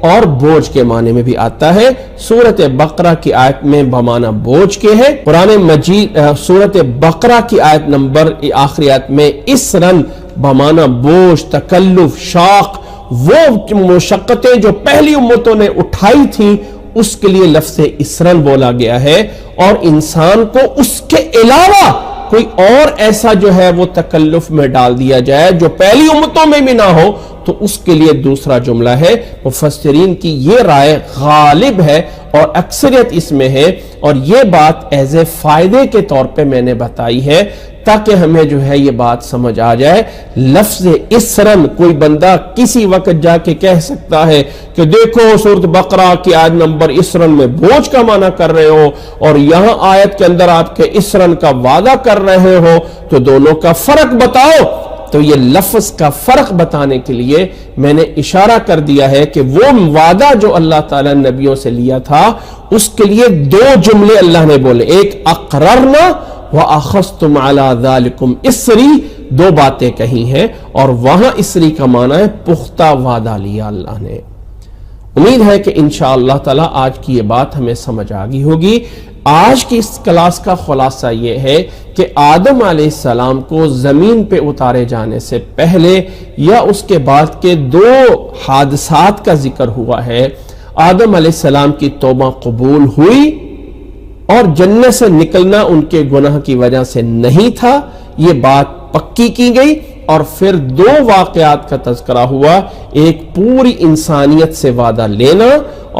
اور بوجھ کے معنی میں بھی آتا ہے. سورۃ بقرہ کی آیت میں بمعنی بوجھ کے ہے. قرآن مجید سورۃ بقرہ کی آیت نمبر آخری آیت میں اسرن بمعنی بوجھ، تکلف، شاق، وہ مشقتیں جو پہلی امتوں نے اٹھائی تھیں اس کے لیے لفظ اسرن بولا گیا ہے. اور انسان کو اس کے علاوہ کوئی اور ایسا جو ہے وہ تکلف میں ڈال دیا جائے جو پہلی امتوں میں بھی نہ ہو تو اس کے لیے دوسرا جملہ ہے. مفسرین کی یہ رائے غالب ہے اور اکثریت اس میں ہے، اور یہ بات ایز اے فائدے کے طور پہ میں نے بتائی ہے تاکہ ہمیں جو ہے یہ بات سمجھ آ جائے. لفظ اسرن کوئی بندہ کسی وقت جا کے کہہ سکتا ہے کہ دیکھو سورۃ بقرہ کی آیت نمبر اسرن میں بوجھ کا معنی کر رہے ہو اور یہاں آیت کے اندر آپ کے اسرن کا وعدہ کر رہے ہو، تو دونوں کا فرق بتاؤ. تو یہ لفظ کا فرق بتانے کے لیے میں نے اشارہ کر دیا ہے کہ وہ وعدہ جو اللہ تعالیٰ نے نبیوں سے لیا تھا اس کے لیے دو جملے اللہ نے بولے. ایک اقررنا وَأَخَذْتُمْ عَلَى ذَلِكُمْ اسری، دو باتیں کہی ہیں، اور وہاں اسری کا معنی ہے پختہ وعدہ لیا اللہ نے. امید ہے کہ انشاءاللہ تعالی آج کی یہ بات ہمیں سمجھ آ گئی ہوگی. آج کی اس کلاس کا خلاصہ یہ ہے کہ آدم علیہ السلام کو زمین پہ اتارے جانے سے پہلے یا اس کے بعد کے دو حادثات کا ذکر ہوا ہے. آدم علیہ السلام کی توبہ قبول ہوئی اور جنت سے نکلنا ان کے گناہ کی وجہ سے نہیں تھا، یہ بات پکی کی گئی. اور پھر دو واقعات کا تذکرہ ہوا، ایک پوری انسانیت سے وعدہ لینا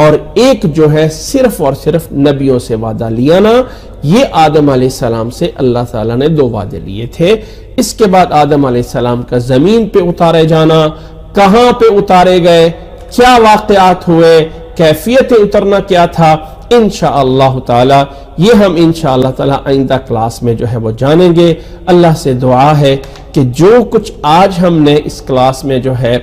اور ایک جو ہے صرف اور صرف نبیوں سے وعدہ لینا. یہ آدم علیہ السلام سے اللہ تعالیٰ نے دو وعدے لیے تھے. اس کے بعد آدم علیہ السلام کا زمین پہ اتارے جانا، کہاں پہ اتارے گئے، کیا واقعات ہوئے، کیفیت اترنا کیا تھا، انشاءاللہ تعالی یہ ہم انشاءاللہ تعالی آئندہ کلاس میں جو ہے وہ جانیں گے. اللہ سے دعا ہے کہ جو کچھ آج ہم نے اس کلاس میں جو ہے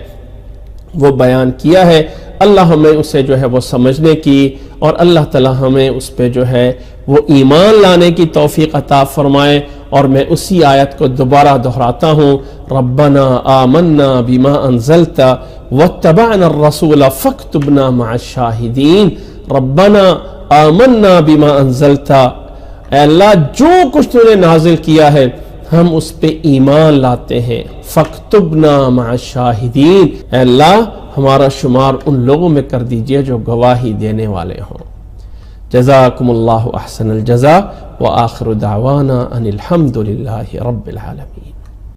وہ بیان کیا ہے، اللہ ہمیں اسے جو ہے وہ سمجھنے کی اور اللہ تعالی ہمیں اس پہ جو ہے وہ ایمان لانے کی توفیق عطا فرمائے. اور میں اسی آیت کو دوبارہ دہراتا ہوں، ربنا آمنا بما انزلت واتبعنا الرسول فاکتبنا مع الشاہدین. ربنا آمنا بما انزلت، اے اللہ جو کچھ تو نے نازل کیا ہے ہم اس پہ ایمان لاتے ہیں. فاکتبنا مع الشاہدین، اے اللہ ہمارا شمار ان لوگوں میں کر دیجئے جو گواہی دینے والے ہوں. جزاکم اللہ احسن الجزاء وآخر دعوانا ان الحمد للہ رب العالمین.